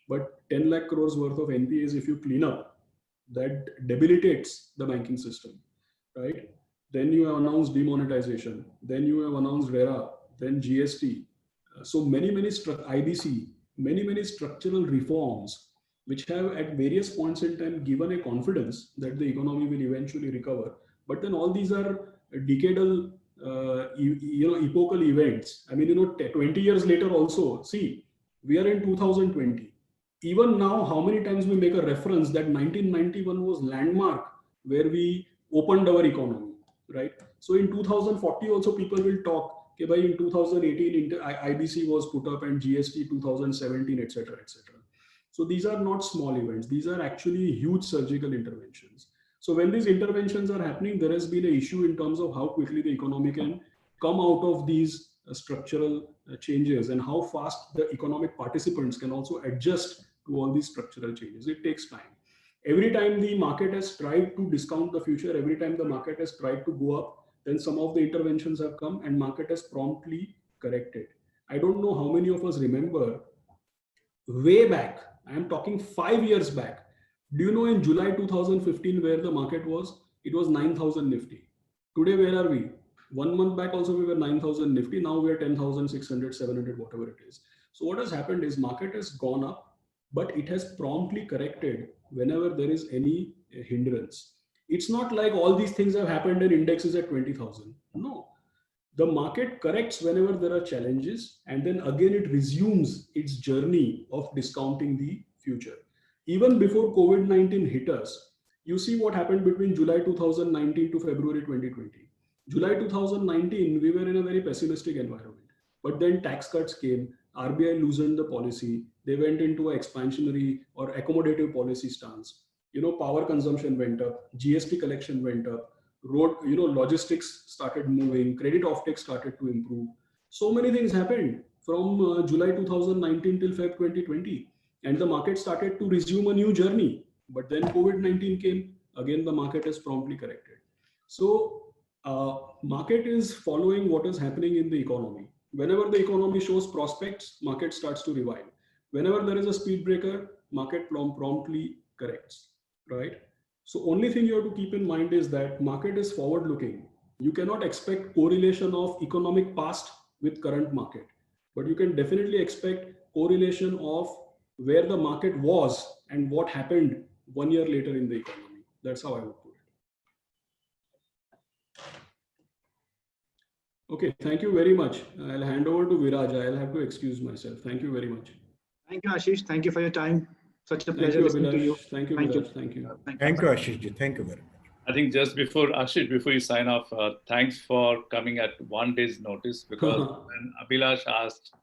But 10 lakh crores worth of NPAs, if you clean up, that debilitates the banking system, right? Then you have announced demonetization. Then you have announced RERA, then GST. So many IBC, many structural reforms, which have at various points in time given a confidence that the economy will eventually recover. But then all these are decadal, epochal events. I mean, 20 years later also, see, we are in 2020. Even now, how many times we make a reference that 1991 was landmark where we opened our economy, right? So in 2040 also people will talk, okay, by in 2018 IBC was put up and GST 2017, etc., etc. So these are not small events. These are actually huge surgical interventions. So when these interventions are happening, there has been an issue in terms of how quickly the economy can come out of these structural changes and how fast the economic participants can also adjust to all these structural changes. It takes time. Every time the market has tried to discount the future, every time the market has tried to go up, then some of the interventions have come and market has promptly corrected. I don't know how many of us remember way back, I am talking 5 years back. Do you know in July 2015 where the market was? It was 9,000 Nifty. Today, where are we? 1 month back also we were 9,000 Nifty. Now we are 10,600, 700, whatever it is. So what has happened is market has gone up, but it has promptly corrected whenever there is any hindrance. It's not like all these things have happened and index is at 20,000. No. The market corrects whenever there are challenges, and then again it resumes its journey of discounting the future. Even before COVID-19 hit us, you see what happened between July 2019 to February 2020. July 2019, we were in a very pessimistic environment. But then tax cuts came, RBI loosened the policy, they went into an expansionary or accommodative policy stance. Power consumption went up, GST collection went up, road, logistics started moving, credit offtake started to improve. So many things happened from July 2019 till Feb 2020, and the market started to resume a new journey. But then COVID-19 came, again the market has promptly corrected. So market is following what is happening in the economy. Whenever the economy shows prospects, market starts to revive. Whenever there is a speed breaker, market promptly corrects, right? So only thing you have to keep in mind is that market is forward looking. You cannot expect correlation of economic past with current market, but you can definitely expect correlation of where the market was and what happened 1 year later in the economy. That's how I would put it. Okay, thank you very much. I'll hand over to Viraj. I'll have to excuse myself. Thank you very much. Thank you, Ashish. Thank you for your time. Such a pleasure listening to you. Thank you, Viraj. Thank you. Thank you, Ashish. Thank you very much. I think just before, Ashish, before you sign off, thanks for coming at 1 day's notice, because when Abhilash asked,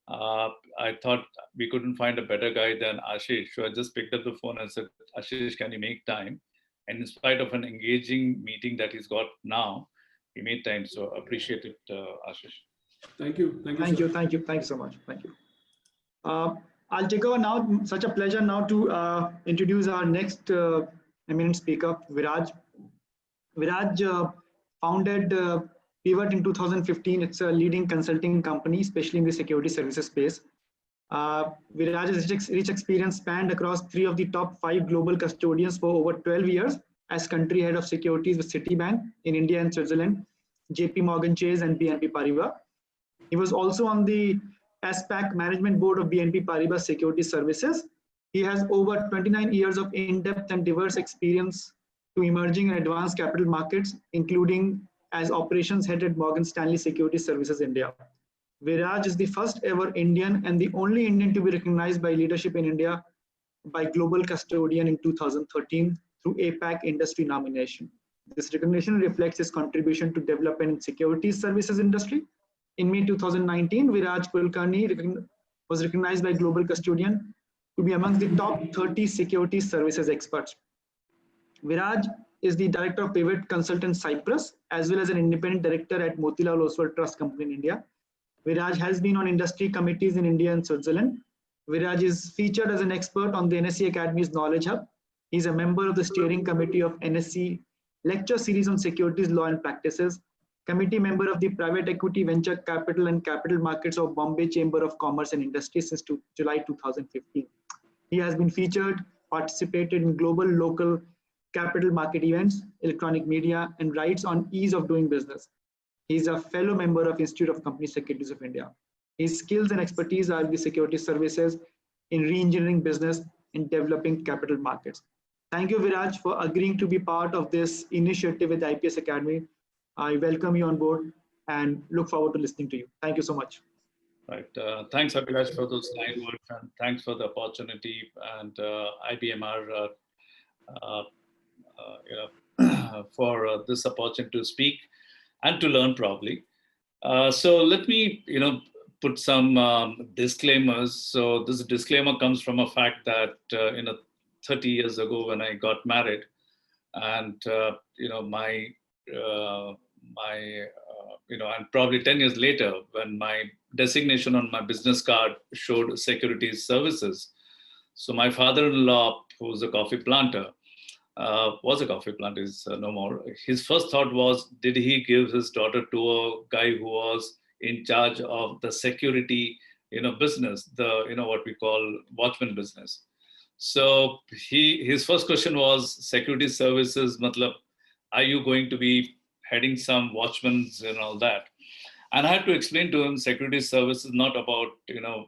I thought we couldn't find a better guy than Ashish. So I just picked up the phone and said, Ashish, can you make time? And in spite of an engaging meeting that he's got now, he made time. So appreciate it, Ashish. Thank you. Thank you. Thank you so much. Thank you. I'll take over now. Such a pleasure now to introduce our next eminent speaker, Viraj. Viraj founded Pivot in 2015. It's a leading consulting company, especially in the security services space. Viraj's rich experience spanned across 3 of the top 5 global custodians for over 12 years as country head of securities with Citibank in India and Switzerland, JP Morgan Chase and BNP Paribas. He was also on the ASPAC management board of BNP Paribas Security Services. He has over 29 years of in-depth and diverse experience to emerging and advanced capital markets, including as operations head at Morgan Stanley Security Services India. Viraj is the first ever Indian and the only Indian to be recognized by Leadership in India by Global Custodian in 2013 through APAC industry nomination. This recognition reflects his contribution to development in securities services industry, In May 2019, Viraj Kulkarni was recognized by Global Custodian to be amongst the top 30 security services experts. Viraj is the director of Pivot Consultant Cyprus, as well as an independent director at Motilal Oswal Trust Company in India. Viraj has been on industry committees in India and Switzerland. Viraj is featured as an expert on the NSE Academy's Knowledge Hub. He's a member of the steering committee of NSE lecture series on securities law and practices, committee member of the private equity, venture capital and capital markets of Bombay Chamber of Commerce and Industry since July 2015. He has been featured, participated in global, local capital market events, electronic media, and writes on ease of doing business. He is a fellow member of Institute of Company Secretaries of India. His skills and expertise are in the security services, in re-engineering business, in developing capital markets. Thank you, Viraj, for agreeing to be part of this initiative with the IPS Academy. I welcome you on board and look forward to listening to you. Thank you so much. Right. Thanks, Abhilash, for those kind words, and thanks for the opportunity and IBMR for this opportunity to speak and to learn probably. So let me, put some disclaimers. So this disclaimer comes from a fact that 30 years ago when I got married, and and probably 10 years later when my designation on my business card showed securities services. So my father-in-law, who's a coffee planter, was a coffee planter, is no more. His first thought was, did he give his daughter to a guy who was in charge of the security, business, the, what we call watchman business. So his first question was, security services, matlab, are you going to be heading some watchmen's and all that? And I had to explain to him, security service is not about,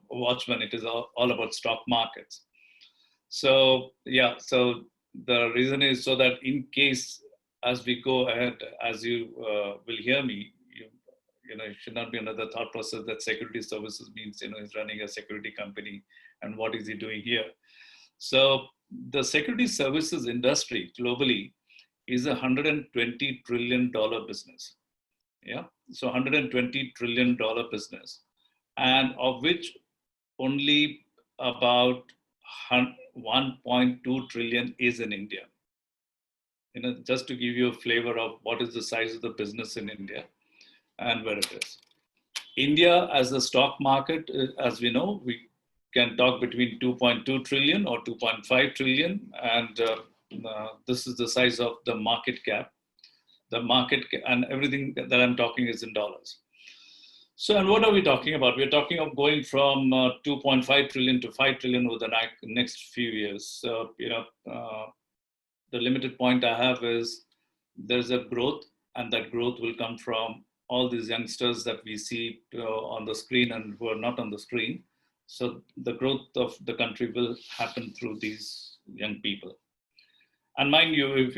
watchmen, it is all about stock markets. So, yeah, so the reason is so that in case, as we go ahead, as you will hear me, it should not be another thought process that security services means, he's running a security company and what is he doing here? So the security services industry globally is a $120 trillion business. Yeah, so $120 trillion business, and of which only about 1.2 trillion is in India. Just to give you a flavor of what is the size of the business in India and where it is. India as a stock market, as we know, we can talk between 2.2 trillion or 2.5 trillion, and this is the size of the market cap. The market and everything that I'm talking is in dollars. So, and what are we talking about? We're talking of going from 2.5 trillion to 5 trillion over the next few years. So, the limited point I have is there's a growth, and that growth will come from all these youngsters that we see on the screen and who are not on the screen. So the growth of the country will happen through these young people. And mind you, if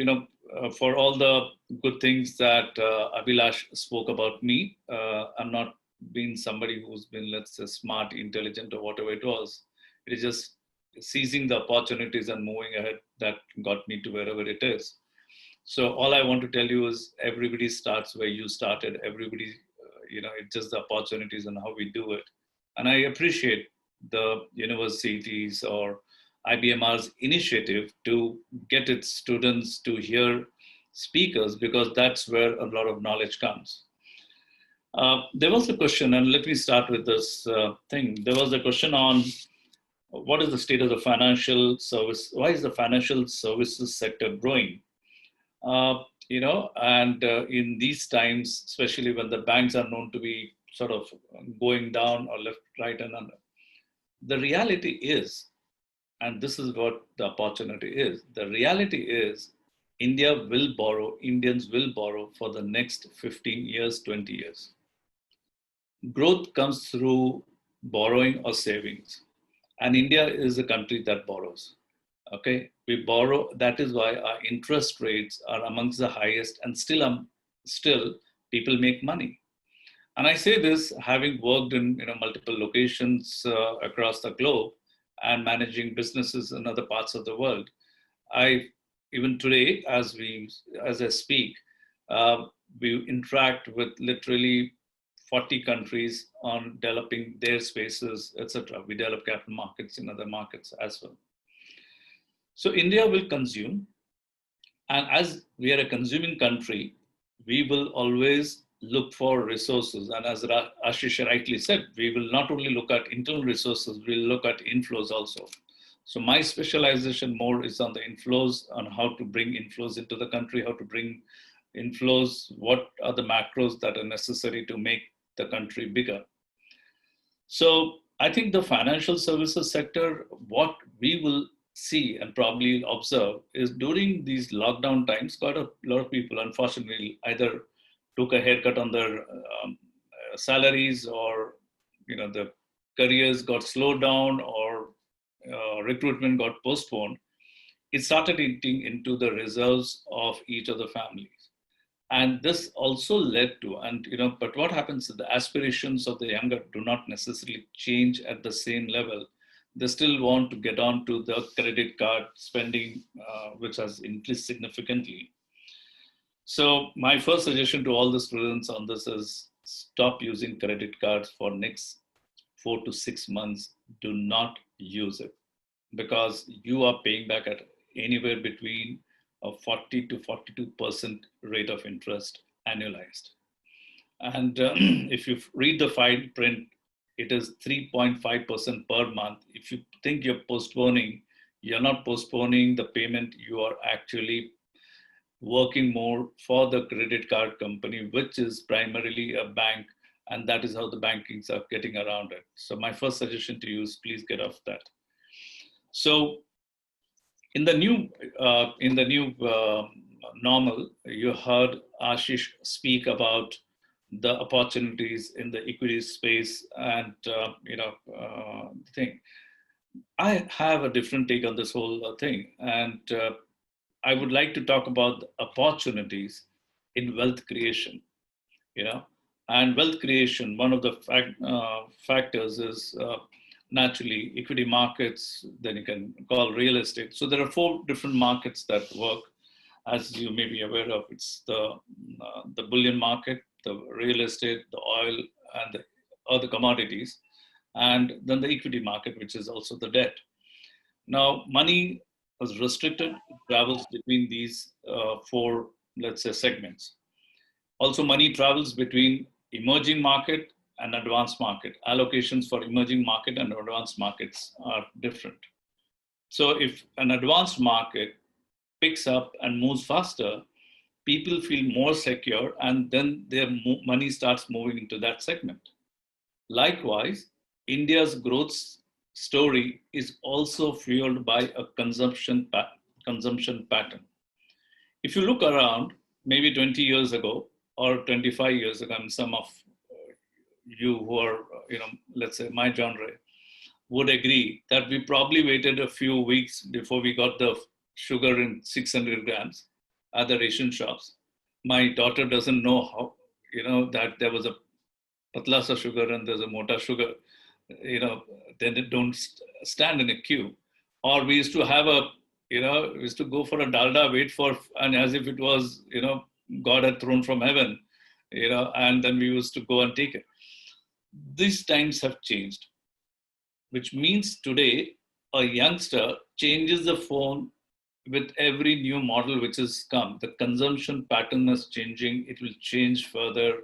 for all the good things that Abhilash spoke about me, I'm not being somebody who's been, let's say, smart, intelligent, or whatever it was. It is just seizing the opportunities and moving ahead that got me to wherever it is. So all I want to tell you is everybody starts where you started. Everybody, it's just the opportunities and how we do it. And I appreciate the universities or IBMR's initiative to get its students to hear speakers, because that's where a lot of knowledge comes. There was a question, and let me start with this thing. There was a question on what is the state of the financial service? Why is the financial services sector growing? In these times, especially when the banks are known to be sort of going down or left, right, and under. The reality is, and this is what the opportunity is, the reality is Indians will borrow for the next 15 years, 20 years. Growth comes through borrowing or savings. And India is a country that borrows. Okay, we borrow. That is why our interest rates are amongst the highest, and still people make money. And I say this having worked in multiple locations across the globe and managing businesses in other parts of the world. Even today, as I speak, we interact with literally 40 countries on developing their spaces, etc. We develop capital markets in other markets as well. So India will consume, and as we are a consuming country, we will always look for resources. And as Ashish rightly said, we will not only look at internal resources, we'll look at inflows also. So my specialization more is on the inflows, on how to bring inflows into the country, how to bring inflows, what are the macros that are necessary to make the country bigger. So I think the financial services sector, what we will see and probably observe is during these lockdown times, quite a lot of people unfortunately either took a haircut on their salaries, or the careers got slowed down, or recruitment got postponed. It started eating into the reserves of each of the families. And this also led to, but what happens is the aspirations of the younger do not necessarily change at the same level. They still want to get on to the credit card spending, which has increased significantly. So my first suggestion to all the students on this is stop using credit cards for next 4 to 6 months. Do not use it, because you are paying back at anywhere between a 40 to 42% rate of interest annualized. And if you read the fine print, it is 3.5% per month. If you think you're postponing, you're not postponing the payment, you are actually working more for the credit card company, which is primarily a bank, and that is how the bankings are getting around it. So my first suggestion to you is please get off that. So in the new normal, you heard Ashish speak about the opportunities in the equity space, and thing. I have a different take on this whole thing, and I would like to talk about the opportunities in wealth creation. And wealth creation, one of the factors is naturally equity markets, then you can call real estate. So there are 4 different markets that work, as you may be aware of. It's the bullion market, the real estate, the oil, and the other commodities, and then the equity market, which is also the debt. Now, money was restricted, travels between these 4, let's say, segments. Also, money travels between emerging market and advanced market. Allocations for emerging market and advanced markets are different. So if an advanced market picks up and moves faster, people feel more secure, and then their money starts moving into that segment. Likewise, India's growth story is also fueled by a consumption pattern. If you look around, maybe 20 years ago or 25 years ago, and some of you who are, let's say my genre, would agree that we probably waited a few weeks before we got the sugar in 600 grams at the ration shops. My daughter doesn't know how, that there was a patla sa sugar and there's a mota sugar. Then they don't stand in a queue. Or we used to have we used to go for a dalda, wait for, and as if it was, God had thrown from heaven, and then we used to go and take it. These times have changed, which means today a youngster changes the phone with every new model which has come. The consumption pattern is changing. It will change further.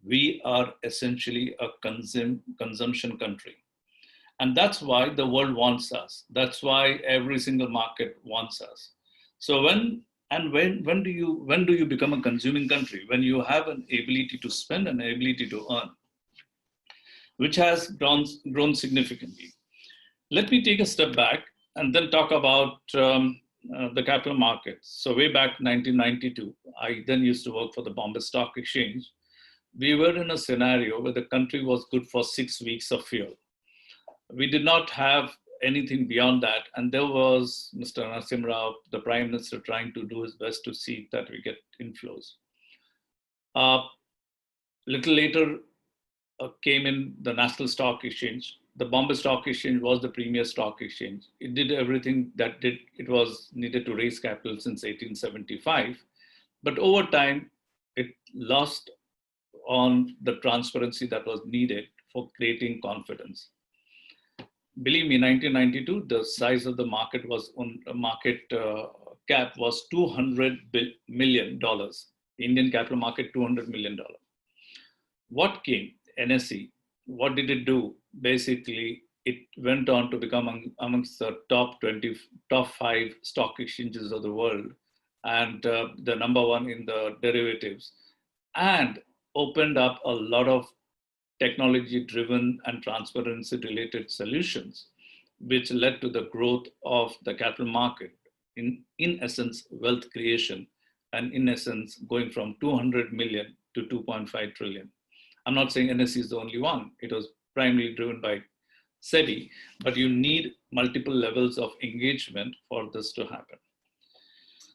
We are essentially a consumption country. And that's why the world wants us. That's why every single market wants us. So when do you become a consuming country? When you have an ability to spend and an ability to earn, which has grown significantly. Let me take a step back and then talk about the capital markets. So way back 1992, I then used to work for the Bombay Stock Exchange. We were in a scenario where the country was good for 6 weeks of fuel. We did not have anything beyond that. And there was Mr. Narasimha Rao, the Prime Minister, trying to do his best to see that we get inflows. Little later came in the National Stock Exchange. The Bombay Stock Exchange was the premier stock exchange. It did everything that it was needed to raise capital since 1875. But over time, it lost on the transparency that was needed for creating confidence. Believe me, 1992, the size of the market was on market cap was $200 million. Indian capital market, $200 million. What came? NSE. What did it do? Basically, it went on to become amongst the top 5 stock exchanges of the world, and the number 1 in the derivatives, and opened up a lot of technology-driven and transparency-related solutions, which led to the growth of the capital market. In essence, wealth creation, and in essence, going from 200 million to 2.5 trillion. I'm not saying NSE is the only one. It was primarily driven by SEBI, but you need multiple levels of engagement for this to happen.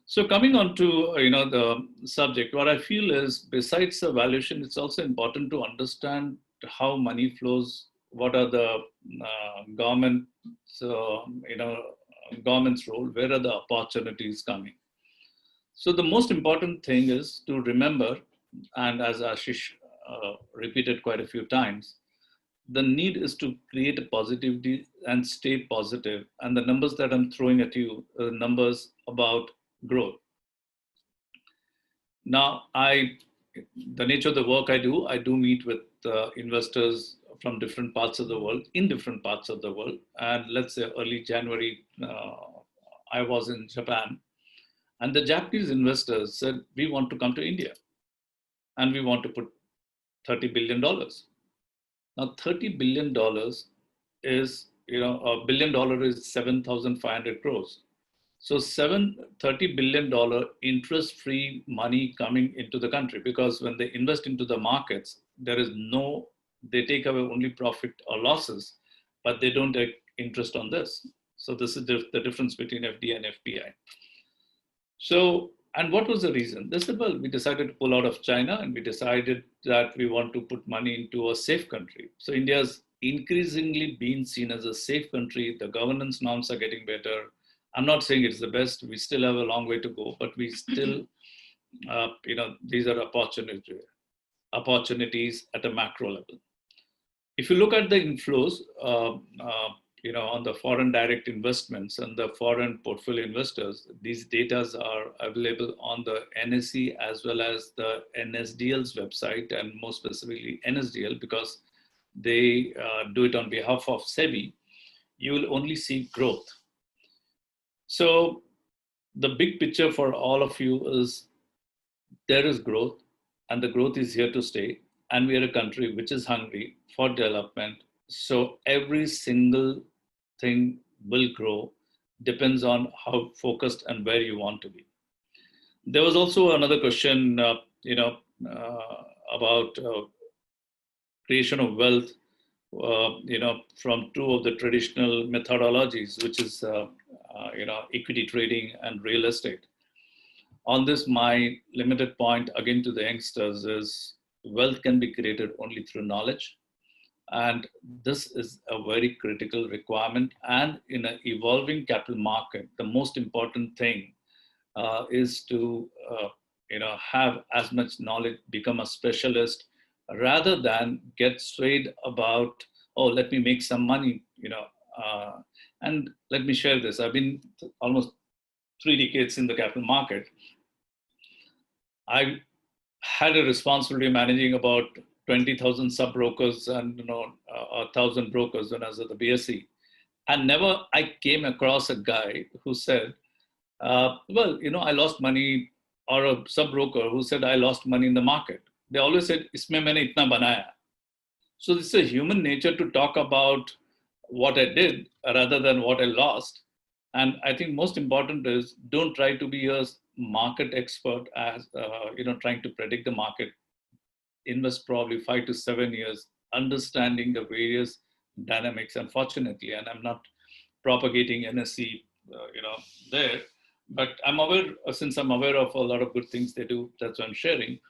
So coming on to the subject, what I feel is, besides the valuation, it's also important to understand how money flows, what are the government's role, where are the opportunities coming. So the most important thing is to remember, and as Ashish repeated quite a few times, the need is to create a positivity and stay positive. And the numbers that I'm throwing at you are numbers about growth. Now, the nature of the work I do meet with investors from different parts of the world, in different parts of the world. And let's say early January, I was in Japan, and the Japanese investors said, we want to come to India and we want to put $30 billion. Now, $30 billion is, $1 billion is 7,500 crores. So $30 billion interest-free money coming into the country, because when they invest into the markets, they take away only profit or losses, but they don't take interest on this. So this is the difference between FDI and FPI. So, and what was the reason? They said, well, we decided to pull out of China, and we decided that we want to put money into a safe country. So India's increasingly being seen as a safe country. The governance norms are getting better. I'm not saying it's the best. We still have a long way to go, but we still, these are opportunities at a macro level. If you look at the inflows, on the foreign direct investments and the foreign portfolio investors, these data are available on the NSE as well as the NSDL's website, and more specifically NSDL, because they do it on behalf of SEBI. You will only see growth. So the big picture for all of you is there is growth, and the growth is here to stay. And we are a country which is hungry for development. So every single thing will grow, depends on how focused and where you want to be. There was also another question, about creation of wealth, from two of the traditional methodologies, which is, equity trading and real estate. On this, my limited point again to the youngsters is wealth can be created only through knowledge. And this is a very critical requirement. And in an evolving capital market, the most important thing is to, have as much knowledge, become a specialist, rather than get swayed about, oh, let me make some money, and let me share this. I've been almost 3 decades in the capital market. I had a responsibility of managing about 20,000 sub-brokers and 1,000 brokers when I was at the BSE. And never I came across a guy who said, I lost money, or a sub-broker who said, I lost money in the market. They always said, Isme maine itna banaya. So it's a human nature to talk about what I did rather than what I lost. And I think most important is, don't try to be a market expert as, trying to predict the market. Invest probably 5 to 7 years, understanding the various dynamics, unfortunately. And I'm not propagating NSE, there, but I'm aware, since I'm aware of a lot of good things they do, that's what I'm sharing.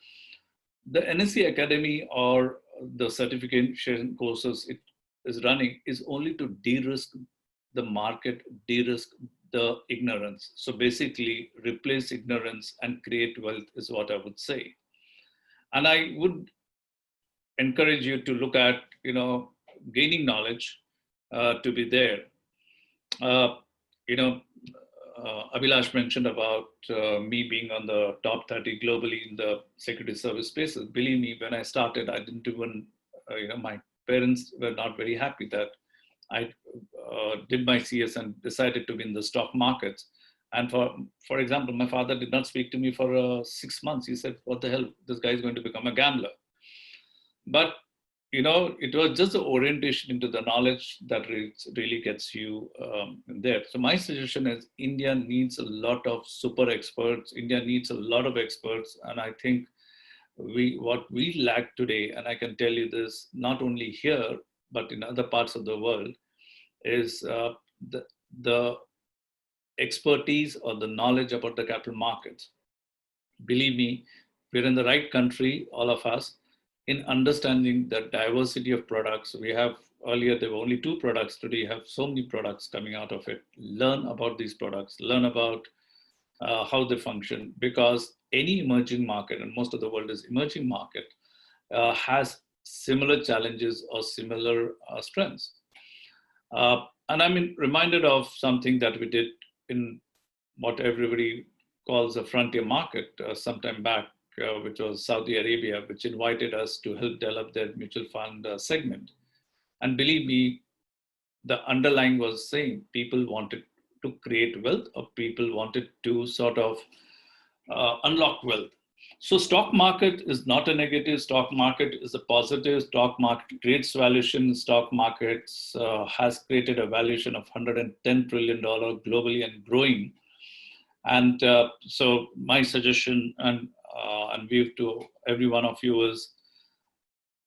The NSE Academy, or the certification courses it is running, is only to de-risk the market, de-risk the ignorance. So basically replace ignorance and create wealth is what I would say. And I would encourage you to look at, gaining knowledge to be there. Abhilash mentioned about me being on the top 30 globally in the security service spaces. Believe me, when I started, I didn't even, my parents were not very happy that I did my CS and decided to be in the stock markets. And for example, my father did not speak to me for 6 months. He said, what the hell, this guy is going to become a gambler. But it was just the orientation into the knowledge that really gets you there. So my suggestion is India needs a lot of super experts. India needs a lot of experts. And I think what we lack today, and I can tell you this, not only here, but in other parts of the world, is the expertise or the knowledge about the capital markets. Believe me, we're in the right country, all of us, in understanding the diversity of products. We have, earlier there were only 2 products, today you have so many products coming out of it. Learn about these products, learn about how they function, because any emerging market, and most of the world is emerging market, has similar challenges or similar strengths. And I'm reminded of something that we did in what everybody calls a frontier market sometime back, which was Saudi Arabia, which invited us to help develop their mutual fund segment. And believe me, the underlying was saying people wanted to create wealth, or people wanted to sort of unlock wealth. So stock market is not a negative, stock market is a positive. Stock market creates valuation. Stock markets has created a valuation of $110 trillion globally and growing. And so my suggestion and view to every one of you is,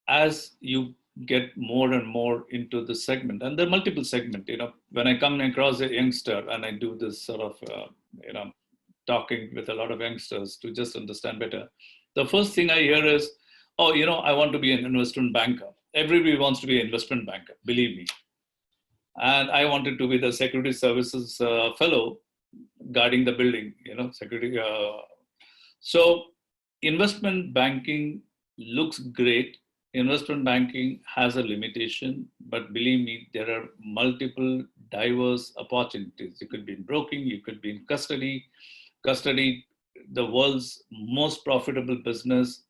as you get more and more into the segment, and there are multiple segments, when I come across a youngster and I do this sort of, talking with a lot of youngsters to just understand better, the first thing I hear is, oh, I want to be an investment banker. Everybody wants to be an investment banker, believe me. And I wanted to be the security services fellow guarding the building, security. So investment banking looks great. Investment banking has a limitation, but believe me, there are multiple diverse opportunities. You could be in broking, you could be in custody. Custody, the world's most profitable business,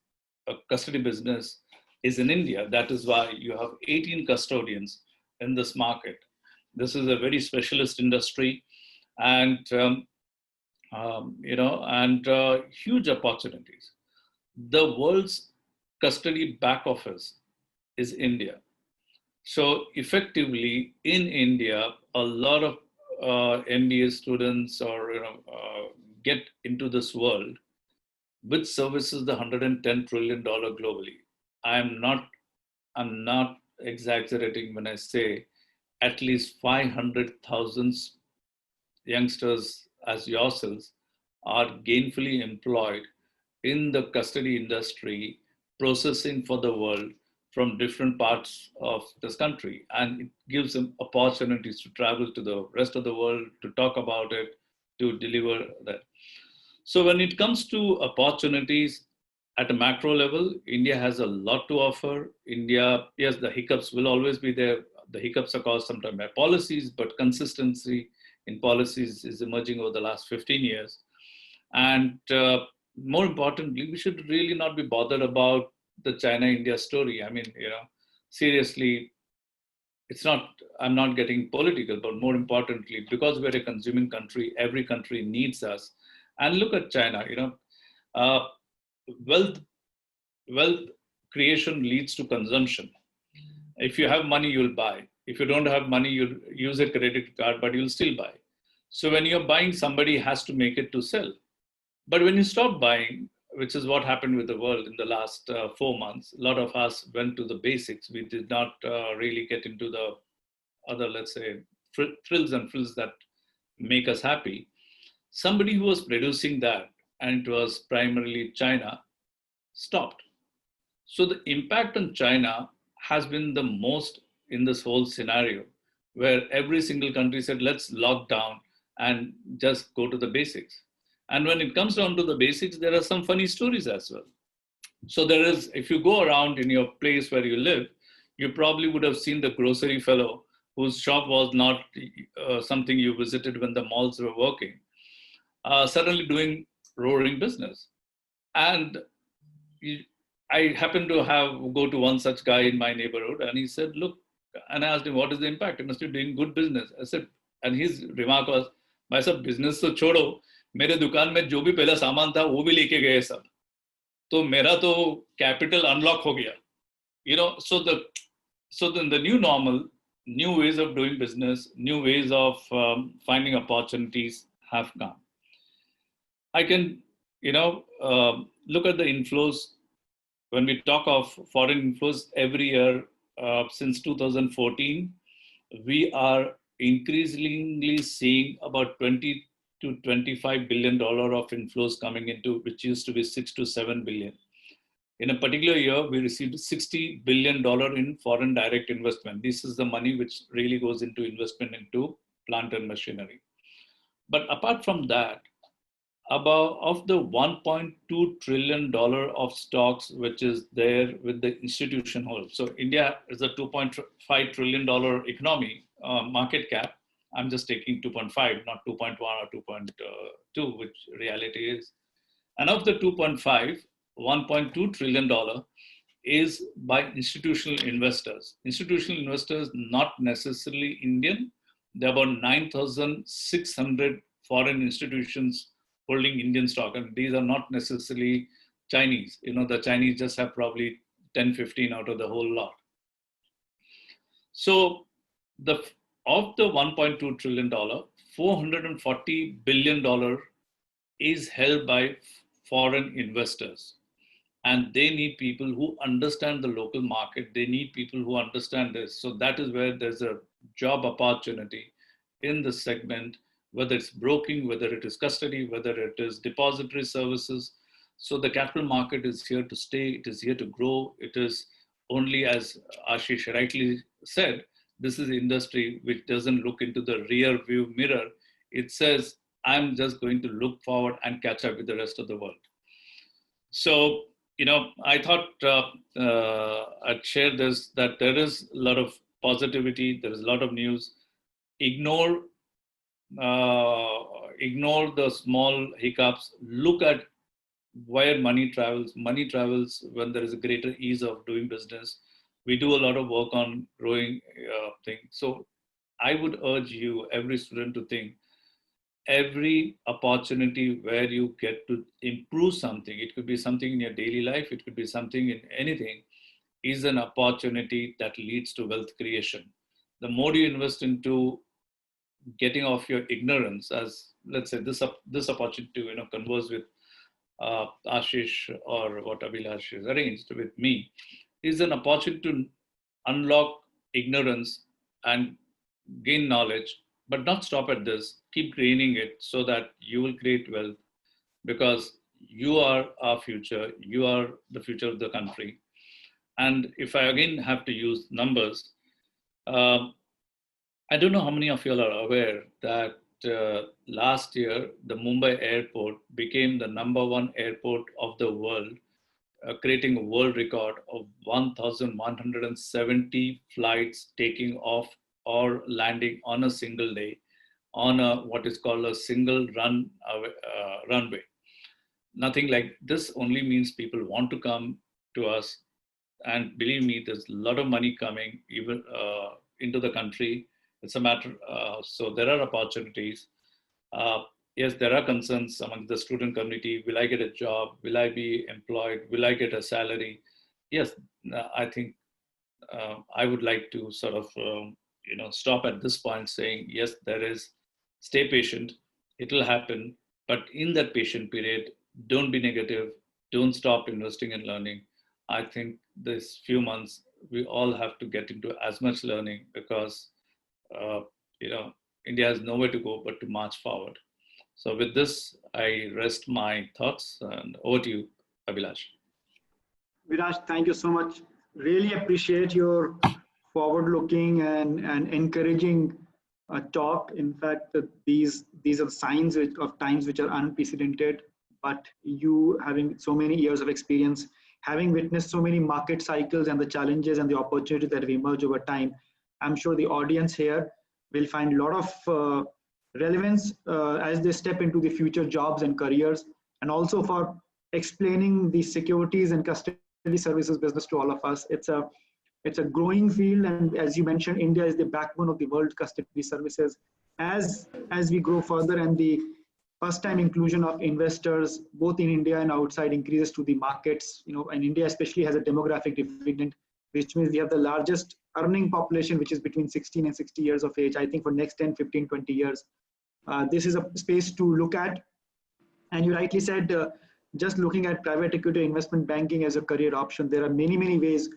custody business, is in India. That is why you have 18 custodians in this market. This is a very specialist industry, and huge opportunities. The world's custody back office is India. So effectively in India, a lot of MBA students or get into this world, which services the $110 trillion globally. I'm not exaggerating when I say at least 500,000 youngsters as yourselves are gainfully employed in the custody industry, processing for the world from different parts of this country. And it gives them opportunities to travel to the rest of the world, to talk about it, to deliver that. So when it comes to opportunities at a macro level, India has a lot to offer. India, yes, the hiccups will always be there. The hiccups are caused sometimes by policies, but consistency in policies is emerging over the last 15 years. And more importantly, we should really not be bothered about the China-India story. I mean, seriously, I'm not getting political, but more importantly, because we're a consuming country, every country needs us. And look at China, wealth creation leads to consumption. If you have money, you'll buy. If you don't have money, you'll use a credit card, but you'll still buy. So when you're buying, somebody has to make it to sell. But when you stop buying, which is what happened with the world in the last 4 months, a lot of us went to the basics. We did not really get into the other, let's say, thrills and frills that make us happy. Somebody who was producing that, and it was primarily China, stopped. So the impact on China has been the most in this whole scenario, where every single country said, let's lock down and just go to the basics. And when it comes down to the basics, there are some funny stories as well. So there is, if you go around in your place where you live, you probably would have seen the grocery fellow whose shop was not something you visited when the malls were working, suddenly doing roaring business. And I happened to go to one such guy in my neighborhood, and he said, look, and I asked him, what is the impact? He must be doing good business. I said, and his remark was, भाई साहब business तो छोड़ो, मेरे दुकान में जो भी पहला सामान था वो भी लेके गए सब, तो मेरा तो capital unlock हो गया. You know, so then the new normal, new ways of doing business, new ways of finding opportunities have come. I can, look at the inflows. When we talk of foreign inflows every year since 2014, we are increasingly seeing about 20 to $25 billion of inflows coming into, which used to be 6 to 7 billion. In a particular year, we received $60 billion in foreign direct investment. This is the money which really goes into investment into plant and machinery. But apart from that, of the $1.2 trillion of stocks which is there with the institution hold. So India is a $2.5 trillion economy, market cap. I'm just taking 2.5, not 2.1 or 2.2, which reality is. And of the 2.5, $1.2 trillion is by institutional investors. Institutional investors, not necessarily Indian. There are about 9,600 foreign institutions holding Indian stock, and these are not necessarily Chinese. The Chinese just have probably 10, 15 out of the whole lot. So of the $1.2 trillion, $440 billion is held by foreign investors. And they need people who understand the local market. They need people who understand this. So that is where there's a job opportunity in the segment, whether it's broking, whether it is custody, whether it is depository services. So the capital market is here to stay. It is here to grow. It is only, as Ashish rightly said, this is an industry which doesn't look into the rear view mirror. It says, I'm just going to look forward and catch up with the rest of the world. So, I thought I'd share this, that there is a lot of positivity. There is a lot of news. Ignore the small hiccups. Look at where money travels. Money travels when there is a greater ease of doing business. We do a lot of work on growing things. So I would urge you, every student, to think every opportunity where you get to improve something, it could be something in your daily life, it could be something in anything, is an opportunity that leads to wealth creation. The more you invest into getting off your ignorance, as let's say this opportunity to converse with Ashish or what Abhilash has arranged with me, is an opportunity to unlock ignorance and gain knowledge, but not stop at this. Keep gaining it so that you will create wealth, because you are our future. You are the future of the country. And if I again have to use numbers, I don't know how many of you are aware that last year, the Mumbai airport became the #1 airport of the world, creating a world record of 1,170 flights taking off or landing on a single day on what is called a single runway. Nothing like this only means people want to come to us. And believe me, there's a lot of money coming even into the country. It's a matter, so there are opportunities. Yes, there are concerns among the student community. Will I get a job? Will I be employed? Will I get a salary? Yes, I think I would like to sort of, stop at this point saying, yes, there is, stay patient, it will happen. But in that patient period, don't be negative. Don't stop investing in learning. I think this few months, we all have to get into as much learning, because India has nowhere to go but to march forward. So with this, I rest my thoughts, and over to you, Abhilash. Viraj, thank you so much. Really appreciate your forward-looking and encouraging talk. In fact, these are signs of times which are unprecedented, but you having so many years of experience having witnessed so many market cycles and the challenges and the opportunities that have emerged over time, I'm sure the audience here will find a lot of relevance as they step into the future jobs and careers, and also for explaining the securities and custody services business to all of us. It's a growing field, and as you mentioned, India is the backbone of the world custody services. As we grow further and the first time inclusion of investors both in India and outside increases to the markets, and India especially has a demographic dividend, which means we have the largest earning population, which is between 16 and 60 years of age. I think for next 10, 15, 20 years, this is a space to look at. And you rightly said, just looking at private equity investment banking as a career option, there are many, many ways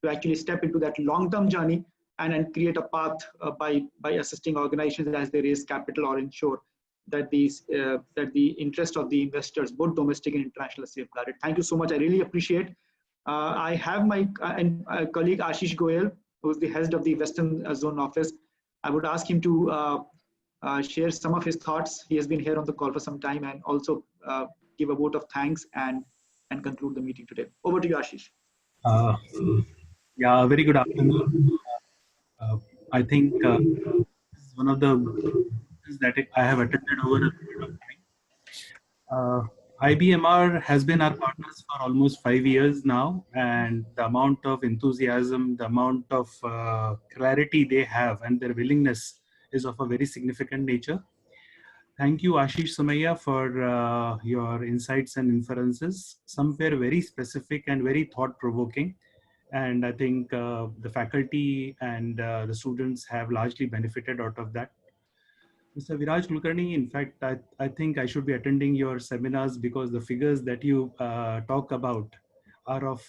to actually step into that long-term journey and create a path by assisting organizations as they raise capital or ensure that the interest of the investors, both domestic and international, is safeguarded. Thank you so much. I really appreciate. I have my colleague Ashish Goyal, who is the head of the Western Zone office. I would ask him to share some of his thoughts. He has been here on the call for some time, and also give a vote of thanks and conclude the meeting today. Over to you, Ashish. Yeah, very good afternoon. I think this is one of the meetings that I have attended over a period of time. IBMR has been our partners for almost 5 years now, and the amount of enthusiasm, the amount of clarity they have, and their willingness is of a very significant nature. Thank you, Ashish Somaiya, for your insights and inferences. Some were very specific and very thought-provoking. And I think the faculty and the students have largely benefited out of that. Mr. Viraj Kulkarni, in fact, I think I should be attending your seminars, because the figures that you talk about are of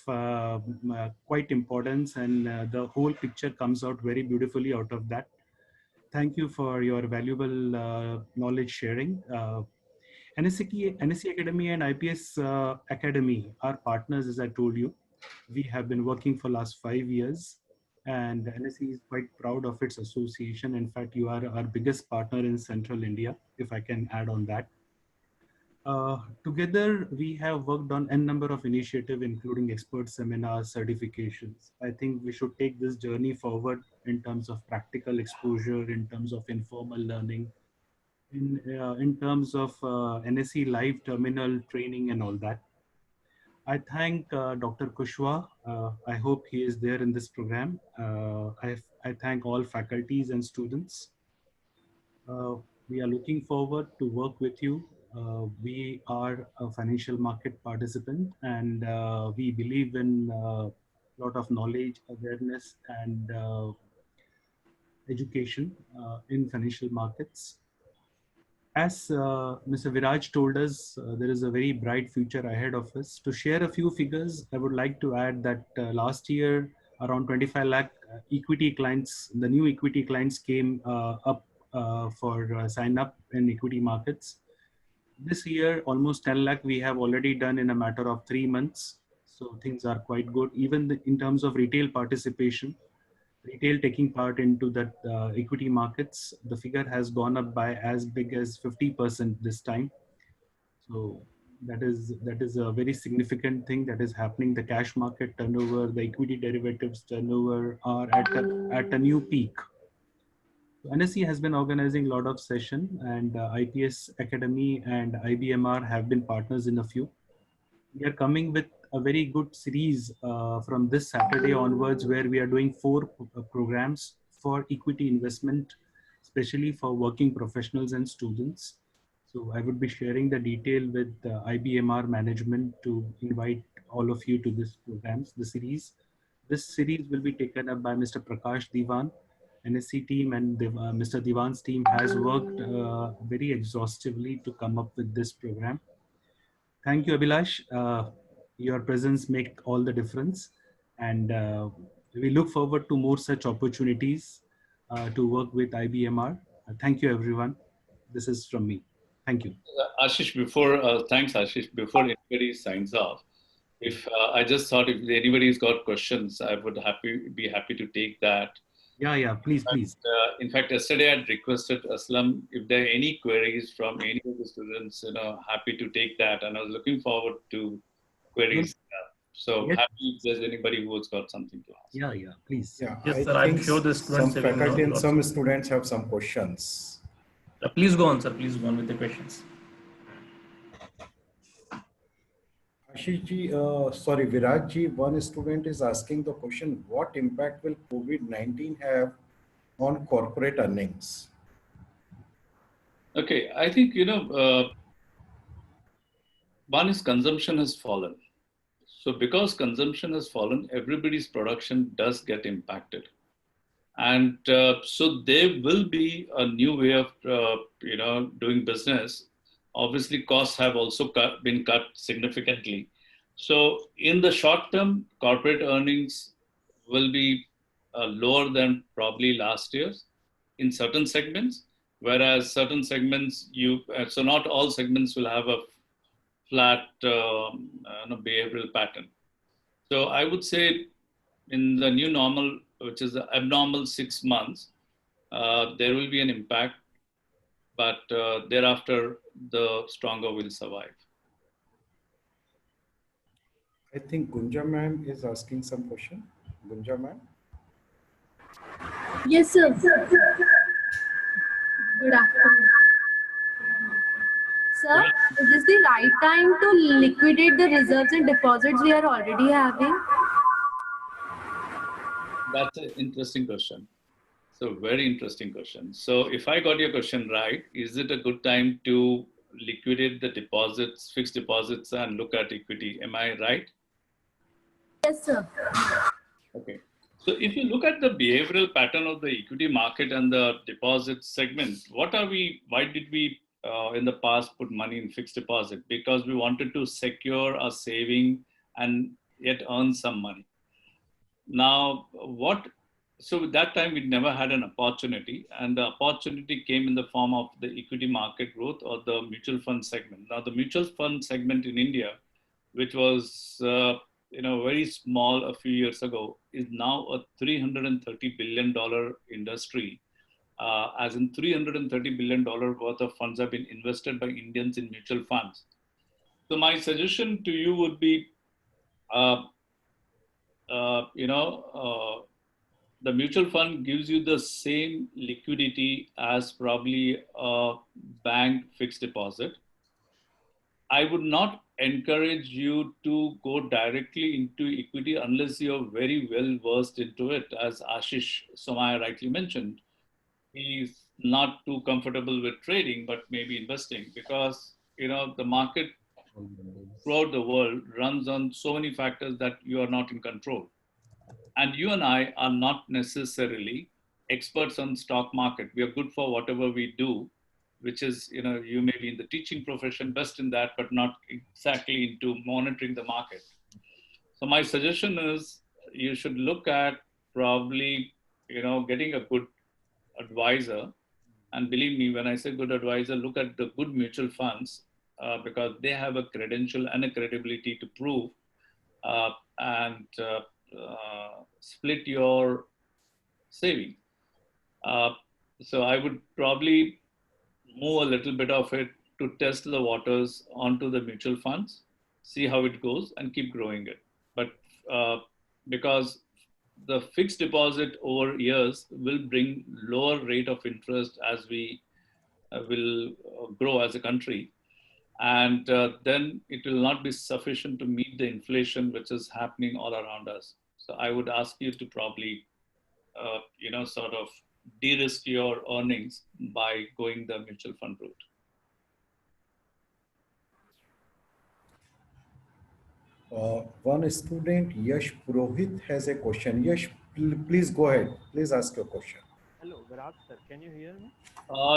quite importance, and the whole picture comes out very beautifully out of that. Thank you for your valuable knowledge sharing. NSE Academy and IPS Academy are partners, as I told you. We have been working for last 5 years, and NSE is quite proud of its association. In fact, you are our biggest partner in Central India, if I can add on that. Together, we have worked on n number of initiatives, including expert seminars, certifications. I think we should take this journey forward in terms of practical exposure, in terms of informal learning, in terms of NSE live terminal training and all that. I thank Dr. Kushwaha. I hope he is there in this program. I thank all faculties and students. We are looking forward to work with you. We are a financial market participant, and we believe in a lot of knowledge, awareness, and education in financial markets. As Mr. Viraj told us, there is a very bright future ahead of us. To share a few figures, I would like to add that last year, around 25 lakh equity clients, the new equity clients came up for sign up in equity markets. This year, almost 10 lakh we have already done in a matter of 3 months. So things are quite good. Even in terms of retail participation, retail taking part into that equity markets, the figure has gone up by as big as 50% this time. So that is a very significant thing that is happening. The cash market turnover, the equity derivatives turnover are at a new peak. So NSE has been organizing a lot of sessions, and IPS Academy and IBMR have been partners in a few. We are coming with a very good series from this Saturday onwards, where we are doing 4 programs for equity investment, especially for working professionals and students. So I would be sharing the detail with IBMR management to invite all of you to this programs, the series. This series will be taken up by Mr. Prakash Diwan. NSE team and Mr. Diwan's team has worked very exhaustively to come up with this program. Thank you, Abhilash. Your presence makes all the difference, and we look forward to more such opportunities to work with IBMR. Thank you, everyone. This is from me. Thank you. Ashish, thanks, Ashish. Before anybody signs off, if I just thought if anybody's got questions, I would be happy to take that. Yeah, please. In fact, yesterday I had requested Aslam, if there are any queries from any of the students, happy to take that. And I was looking forward to queries. So Yes. happy if there's anybody who's got something to ask. Yeah, please. Yeah, Yes, I sir. I'm think sure the some students having faculty and lots some of- students have some questions. Please go on, sir. Please go on with the questions. Ashish ji, sorry, Viraj ji, one student is asking the question, what impact will COVID-19 have on corporate earnings? Okay, I think, one is consumption has fallen. So because consumption has fallen, everybody's production does get impacted. And so there will be a new way of, doing business. Obviously, costs have also been cut significantly. So in the short term, corporate earnings will be lower than probably last year's in certain segments, whereas certain segments, so not all segments will have a flat behavioral pattern. So I would say in the new normal, which is the abnormal 6 months, there will be an impact, but thereafter the stronger will survive. I think Gunja ma'am is asking some question. Gunja ma'am. Yes, sir. Good afternoon. Sir, is this the right time to liquidate the reserves and deposits we are already having? That's an interesting question. So very interesting question. So if I got your question right, is it a good time to liquidate the deposits, fixed deposits, and look at equity? Am I right? Yes, sir. Okay. So if you look at the behavioral pattern of the equity market and the deposit segment, why did we in the past put money in fixed deposit? Because we wanted to secure our saving and yet earn some money. Now, so at that time we never had an opportunity, and the opportunity came in the form of the equity market growth or the mutual fund segment. Now, the mutual fund segment in India, which was very small a few years ago, is now a $330 billion industry. As in $330 billion worth of funds have been invested by Indians in mutual funds. So my suggestion to you would be, the mutual fund gives you the same liquidity as probably a bank fixed deposit. I would not encourage you to go directly into equity unless you're very well versed into it. As Ashish Somaya rightly mentioned, he's not too comfortable with trading, but maybe investing, because the market throughout the world runs on so many factors that you are not in control. And you and I are not necessarily experts on stock market. We are good for whatever we do, which is, you may be in the teaching profession, best in that, but not exactly into monitoring the market. So my suggestion is you should look at probably, getting a good advisor. And believe me, when I say good advisor, look at the good mutual funds because they have a credential and a credibility to prove and split your saving. So I would probably move a little bit of it to test the waters onto the mutual funds, see how it goes, and keep growing it. But because the fixed deposit over years will bring lower rate of interest as we will grow as a country. And then it will not be sufficient to meet the inflation which is happening all around us. So I would ask you to probably, sort of de-risk your earnings by going the mutual fund route. One student, Yash Purohit, has a question. Yash, please go ahead. Please ask your question. Hello, Viraj sir. Can you hear me?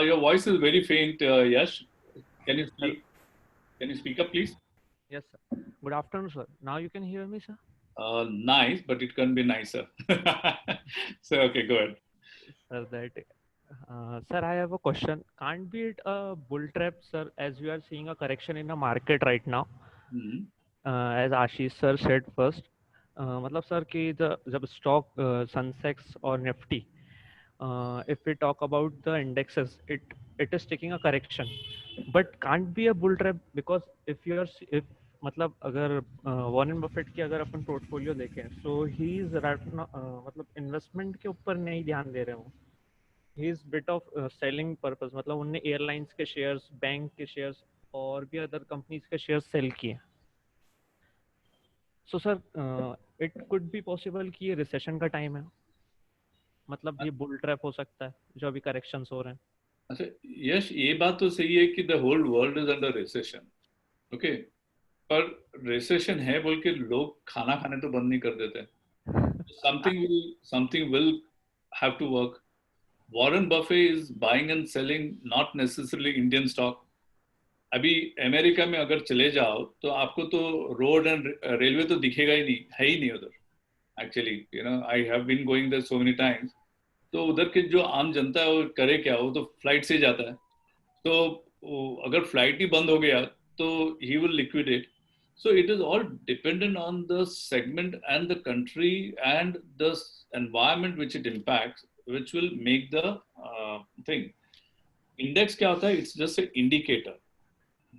Your voice is very faint, Yash. Can you speak? Can you speak up, please? Yes, sir. Good afternoon, sir. Now you can hear me, sir? Nice, but it can be nicer. So, okay, go ahead. Sir, I have a question. Can't be it a bull trap, sir, as we are seeing a correction in the market right now? Mm-hmm. As Ashish sir said first, मतलब sir कि जब stock Sensex or Nifty, if we talk about the indexes, it is taking a correction, but can't be a bull trap, because if मतलब अगर Warren Buffett की अगर अपन portfolio देखें, सो he is मतलब investment के ऊपर नहीं ध्यान दे रहे हो, he is bit of selling purpose, मतलब उनने एयरलाइंस के शेयर्स, बैंक के शेयर्स और भी अदर कंपनीज के शेयर्स सेल किए। So sir it could be possible कि ये रिसेशन का टाइम है, मतलब ये बुल ट्रैप हो सकता है जो अभी करेक्शंस हो रहे हैं। अच्छा यश, ये बात तो सही है कि the whole world is under recession, okay, पर रिसेशन है बोल के लोग खाना खाने तो बंद नहीं कर देते। Something will have to work. Warren Buffett is buying and selling not necessarily Indian stock. अभी अमेरिका में अगर चले जाओ तो आपको तो रोड एंड रेलवे तो दिखेगा ही नहीं, है ही नहीं उधर। Actually you know I have been going there so many times. तो उधर के जो आम जनता है वो करे क्या, वो तो फ्लाइट से जाता है। तो अगर फ्लाइट ही बंद हो गया तो he will liquidate. So it is all dependent on the segment and the country and the environment which it impacts, which will make the thing. Index क्या होता है? It's just an indicator.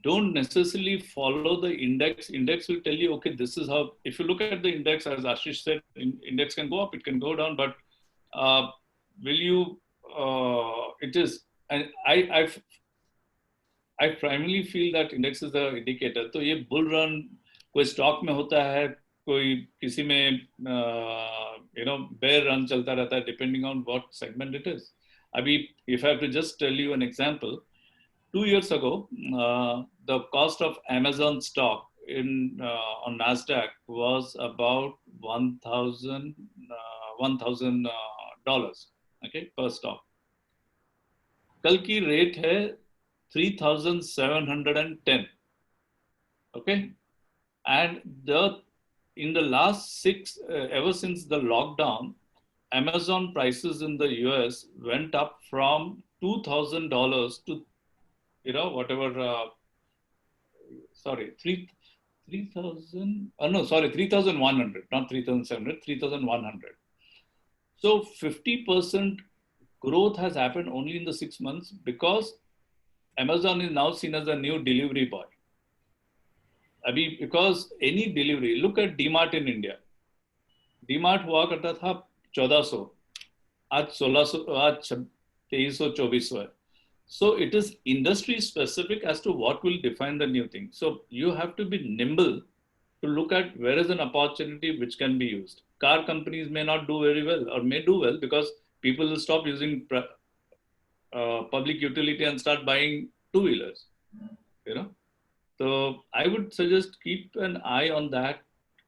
Don't necessarily follow the index. Index will tell you, okay, this is how. If you look at the index, as Ashish said, index can go up, it can go down, but will you? It is, and I primarily feel that index is the indicator. तो ये bull run कोई stock में होता है, कोई किसी में bear run चलता रहता है, depending on what segment it is. अभी if I have to just tell you an example, 2 years ago, the cost of Amazon stock in on Nasdaq was about $1,000 okay, per stock. कल की rate है 3,710, okay, and in the last ever since the lockdown, Amazon prices in the US went up from $2,000 to whatever 3,000 3,100, not 3,700, 3,100. So 50% growth has happened only in the 6 months because Amazon is now seen as a new delivery boy. Because any delivery, look at DMart in India. DMart हुआ करता था 1400, आज 1600, आज 2300, 2400 है. So it is industry specific as to what will define the new thing. So you have to be nimble to look at where is an opportunity which can be used. Car companies may not do very well or may do well because people will stop using public utility and start buying two-wheelers, So I would suggest keep an eye on that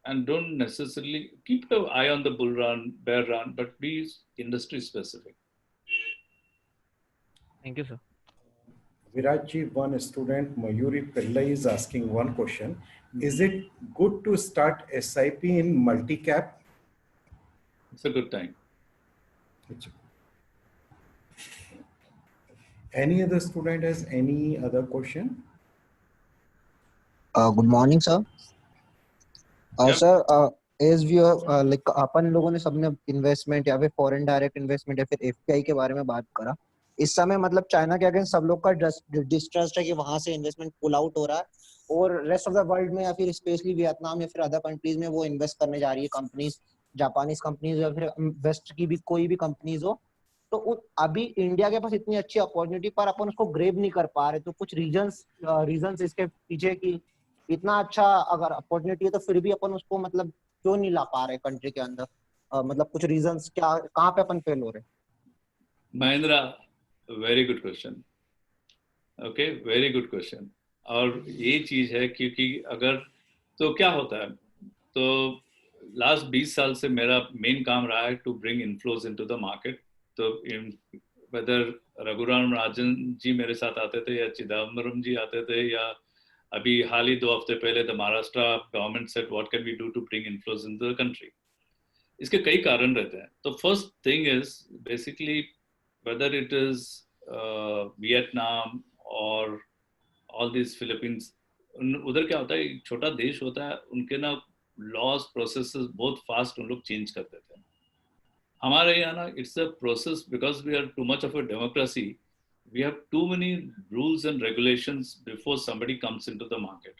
and don't necessarily keep an eye on the bull run, bear run, but be industry specific. Thank you, sir. Virajji, one student, Mayuri Pillai, is asking one question. Is it good to start SIP in multi-cap? It's a good time. Any other student has any other question? Good morning, sir. Yep. Sir, as we like अपन लोगों ने सबने investment या फिर foreign direct investment या फिर FPI के बारे में बात करा. इस समय मतलब चाइना के अगेंस्ट सब लोग का डिस्ट्रस्ट है कि वहां से इन्वेस्टमेंट पुल आउट हो रहा है और रेस्ट ऑफ द वर्ल्ड में या फिर स्पेशली वियतनाम या फिर अदर कंट्रीज में वो इन्वेस्ट करने जा रही है कंपनीज, जापानीज कंपनीज या फिर वेस्ट की भी कोई भी कंपनीज हो. तो अभी इंडिया के पास इतनी अच्छी अपॉर्चुनिटी पर अपन उसको ग्रेब नहीं कर पा रहे. तो कुछ रीजंस इसके पीछे की इतना अच्छा अगर अपॉर्चुनिटी है तो फिर भी अपन उसको मतलब क्यों नहीं ला पा रहे कंट्री के अंदर, मतलब कुछ रीजंस क्या, कहाँ पे अपन फेल हो रहे? Mahindra, very good question. Okay, very good question. और ये चीज है क्योंकि अगर तो क्या होता है, तो लास्ट 20 साल से मेरा मेन काम रहा है to bring inflows into the market. तो वेदर रघुराम राजन जी मेरे साथ आते थे या चिदम्बरम जी आते थे या अभी हाल ही 2 हफ्ते पहले the Maharashtra government said what can we do to bring inflows in the country. इसके कई कारण रहते हैं. तो first thing is basically whether it is Vietnam or all these Philippines, उधर क्या होता है, एक छोटा देश होता है, उनके ना लॉज प्रोसेसेस बहुत फास्ट उन लोग चेंज कर देते हैं. हमारे यहाँ ना it's a process because we are too much of a democracy. We have too many rules and regulations before somebody comes into the market.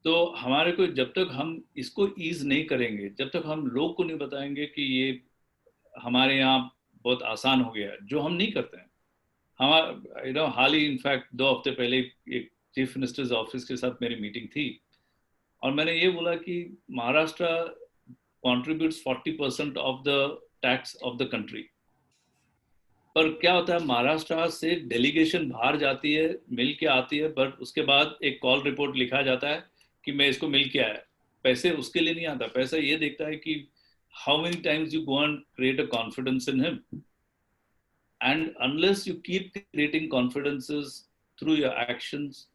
तो हमारे को जब तक हम इसको ईज नहीं करेंगे, जब तक हम लोग को नहीं बताएंगे कि ये हमारे यहाँ बहुत आसान हो गया है, जो हम नहीं करते हैं। हमारा हाल ही इनफैक्ट 2 हफ्ते पहले एक चीफ मिनिस्टर्स ऑफिस के साथ मेरी मीटिंग थी और मैंने ये बोला कि Maharashtra contributes 40% of the tax of the country. पर क्या होता है, महाराष्ट्र से डेलीगेशन बाहर जाती है, मिल के आती है, बट उसके बाद एक कॉल रिपोर्ट लिखा जाता है कि मैं इसको मिल के आया। पैसे उसके लिए नहीं आता, पैसा ये देखता है कि how many times you go and create a confidence in him. And unless you keep creating confidences through your actions,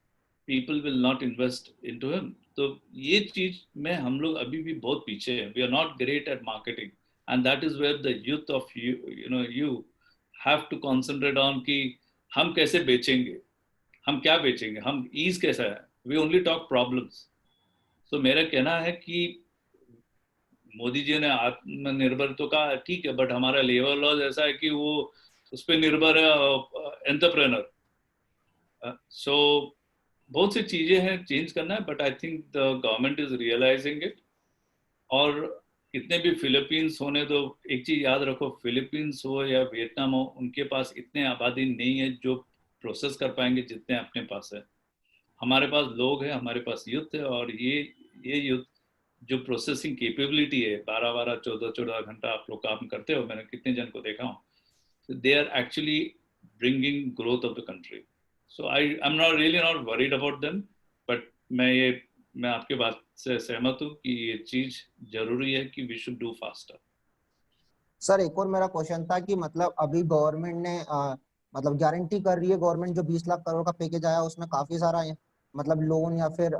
people will not invest into him. तो ये चीज में हम लोग अभी भी बहुत पीछे हैं. We are not great at marketing, and that is where the youth of you have to concentrate on कि हम कैसे बेचेंगे, हम क्या बेचेंगे, हम ईज कैसा है. We only talk problems. So मेरा कहना है कि मोदी जी ने आत्मनिर्भर तो कहा, ठीक है, बट हमारा लेबर लॉज ऐसा है कि वो उस पर निर्भर है एंटरप्रेनर. सो बहुत सी चीजें हैं चेंज करना है, but I think the government is realising it. और इतने भी फिलीपींस होने तो एक चीज याद रखो, फिलीपींस हो या वियतनाम हो, उनके पास इतने आबादी नहीं है जो प्रोसेस कर पाएंगे जितने अपने पास है. हमारे पास लोग हैं, हमारे पास यूथ है, और ये यूथ जो प्रोसेसिंग कैपेबिलिटी है, 12-12, 14-14 घंटा आप लोग काम करते हो, मैंने कितने जन को देखा हूँ, they are actually bringing growth of the country. So I'm not really not worried about them, but मैं आपके बात से सहमत हूँ कि ये चीज जरूरी है कि we should do faster. Sir एक और मेरा क्वेश्चन था कि मतलब अभी गवर्नमेंट ने मतलब गारंटी कर रही है, गवर्नमेंट जो 20 लाख करोड़ का पैकेज आया उसमें काफी सारा मतलब लोन या फिर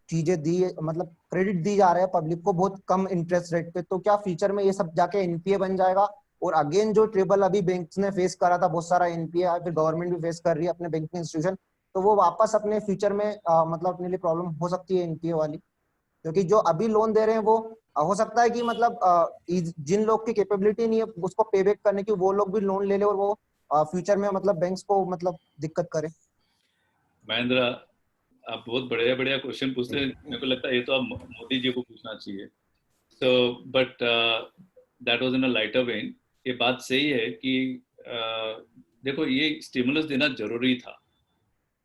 चीजें दी, मतलब क्रेडिट दी जा रहा है पब्लिक को बहुत कम इंटरेस्ट रेट पे. तो क्या फ्यूचर में ये सब जाके एनपीए बन जाएगा? और अगेन जो ट्रिबल अभी बैंक्स ने फेस करा था, बहुत सारा एनपीए फिर गवर्नमेंट भी फेस कर रही है अपने बैंकिंग इंस्टीट्यूशन, तो वो वापस अपने फ्यूचर में मतलब अपने लिए प्रॉब्लम हो सकती है एनपीए वाली? क्योंकि जो अभी लोन दे रहे हैं वो हो सकता है कि मतलब जिन लोग की कैपेबिलिटी नहीं है उसको पे बैक करने की, वो लोग भी लोन ले ले और वो फ्यूचर में मतलब बैंक्स को मतलब दिक्कत करे. महेंद्र, आप बहुत बढ़िया क्वेश्चन पूछते हैं. मेरे को लगता है ये तो आप मोदी जी को पूछना चाहिए. So but that was in a lighter when. ये बात सही है कि देखो, ये स्टिमुलस देना जरूरी था,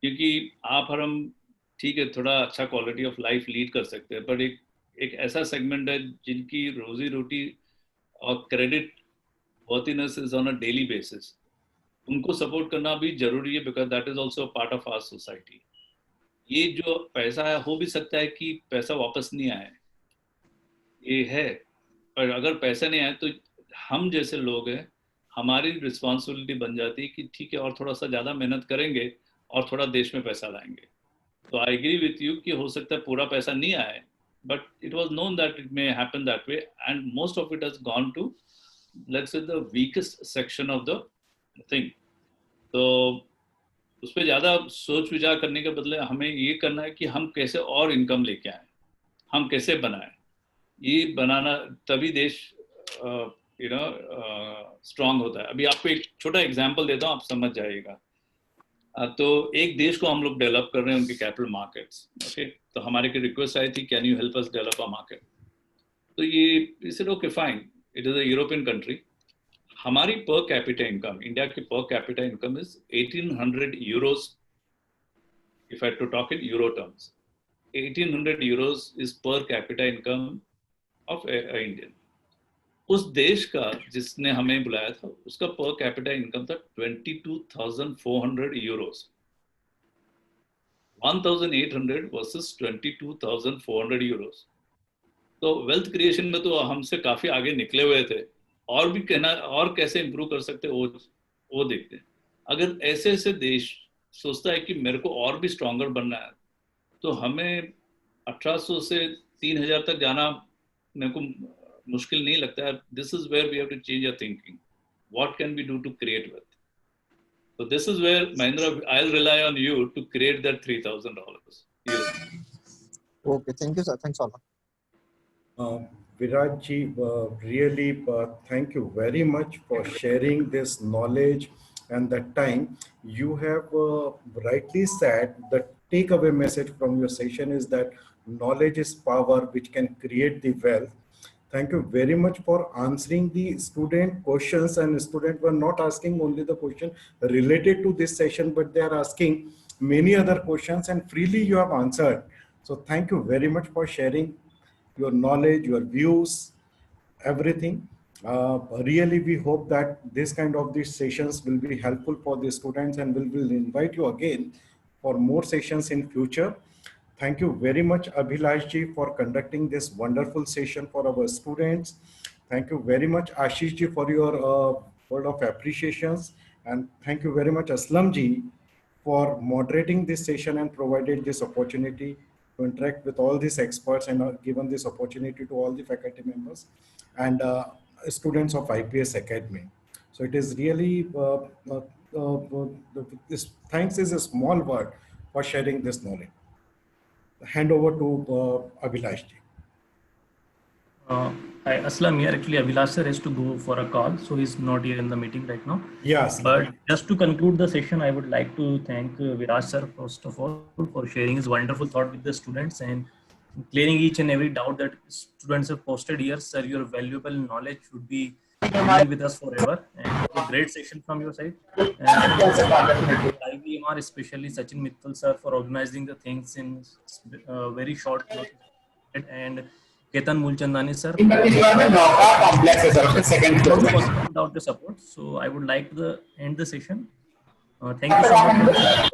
क्योंकि आप और हम ठीक है थोड़ा अच्छा क्वालिटी ऑफ लाइफ लीड कर सकते हैं, पर एक ऐसा सेगमेंट है जिनकी रोजी रोटी और credit worthiness is on a daily basis. उनको सपोर्ट करना भी जरूरी है, because that is also part of our society. ये जो पैसा है, हो भी सकता है कि पैसा वापस नहीं आए, ये है, पर अगर पैसा नहीं आए तो हम जैसे लोग हैं, हमारी रिस्पॉन्सिबिलिटी बन जाती है कि ठीक है और थोड़ा सा ज़्यादा मेहनत करेंगे और थोड़ा देश में पैसा लाएंगे. तो आई एग्री विथ यू कि हो सकता है पूरा पैसा नहीं आए, but it was known that it may happen that way, and most of it has gone to let's say the weakest section of the thing. तो उस पर ज़्यादा सोच विचार करने के बदले हमें ये करना है कि हम कैसे और इनकम लेके आए, हम कैसे बनाएं. ये बनाना तभी देश स्ट्रांग होता है. अभी आपको एक छोटा एग्जांपल देता हूँ, आप समझ जाइएगा. तो एक देश को हम लोग डेवलप कर रहे हैं, उनके कैपिटल मार्केट्स. ओके, तो हमारे की रिक्वेस्ट आई थी, can you help us develop a market. तो ये said okay fine, it is a European country. हमारी पर कैपिटा इनकम, इंडिया की per capita income is 1800 euros. If I to talk in euro terms, 1800 euros is per capita income of Indian. उस देश का जिसने हमें बुलाया था, उसका पर कैपिटा इनकम था 22,400 यूरोस. 1,800 versus 22,400 Euros. तो वेल्थ क्रिएशन में तो हमसे काफी आगे निकले हुए थे. और भी कहना, और कैसे इंप्रूव कर सकते वो देखते हैं. अगर ऐसे ऐसे देश सोचता है कि मेरे को और भी स्ट्रॉन्गर बनना है, तो हमें 1800 से 3000 तक जाना मेरे को मुश्किल नहीं लगता है. This is where we have to change our thinking. What can we do to create wealth? So this is where, Mahendra, I'll rely on you to create that $3,000. Okay, thank you, sir. Thanks a lot. Viraj ji, really thank you very much for sharing this knowledge and the time. You have rightly said that takeaway message from your session is that knowledge is power which can create the wealth. Thank you very much for answering the student questions, and students were not asking only the question related to this session, but they are asking many other questions and freely you have answered. So thank you very much for sharing your knowledge, your views, everything. Really, we hope that this kind of these sessions will be helpful for the students, and we will invite you again for more sessions in future. Thank you very much, Abhilash ji, for conducting this wonderful session for our students. Thank you very much, Ashish ji, for your word of appreciations. And thank you very much, Aslam ji, for moderating this session and provided this opportunity to interact with all these experts, and given this opportunity to all the faculty members and students of IPS Academy. So it is really, thanks is a small word for sharing this knowledge. Hand over to Abhilash ji. Aslam here, actually Abhilash sir has to go for a call, so he's not here in the meeting right now. Yes. But just to conclude the session, I would like to thank Viraj sir first of all for sharing his wonderful thought with the students and clearing each and every doubt that students have posted here. Sir, your valuable knowledge would be with us forever, and a great session from your side. And IBMR, especially Sachin Mittal sir, for organizing the things in very short notice, and Ketan Mulchandani sir without the support. So I would like to end the session. Thank you so much.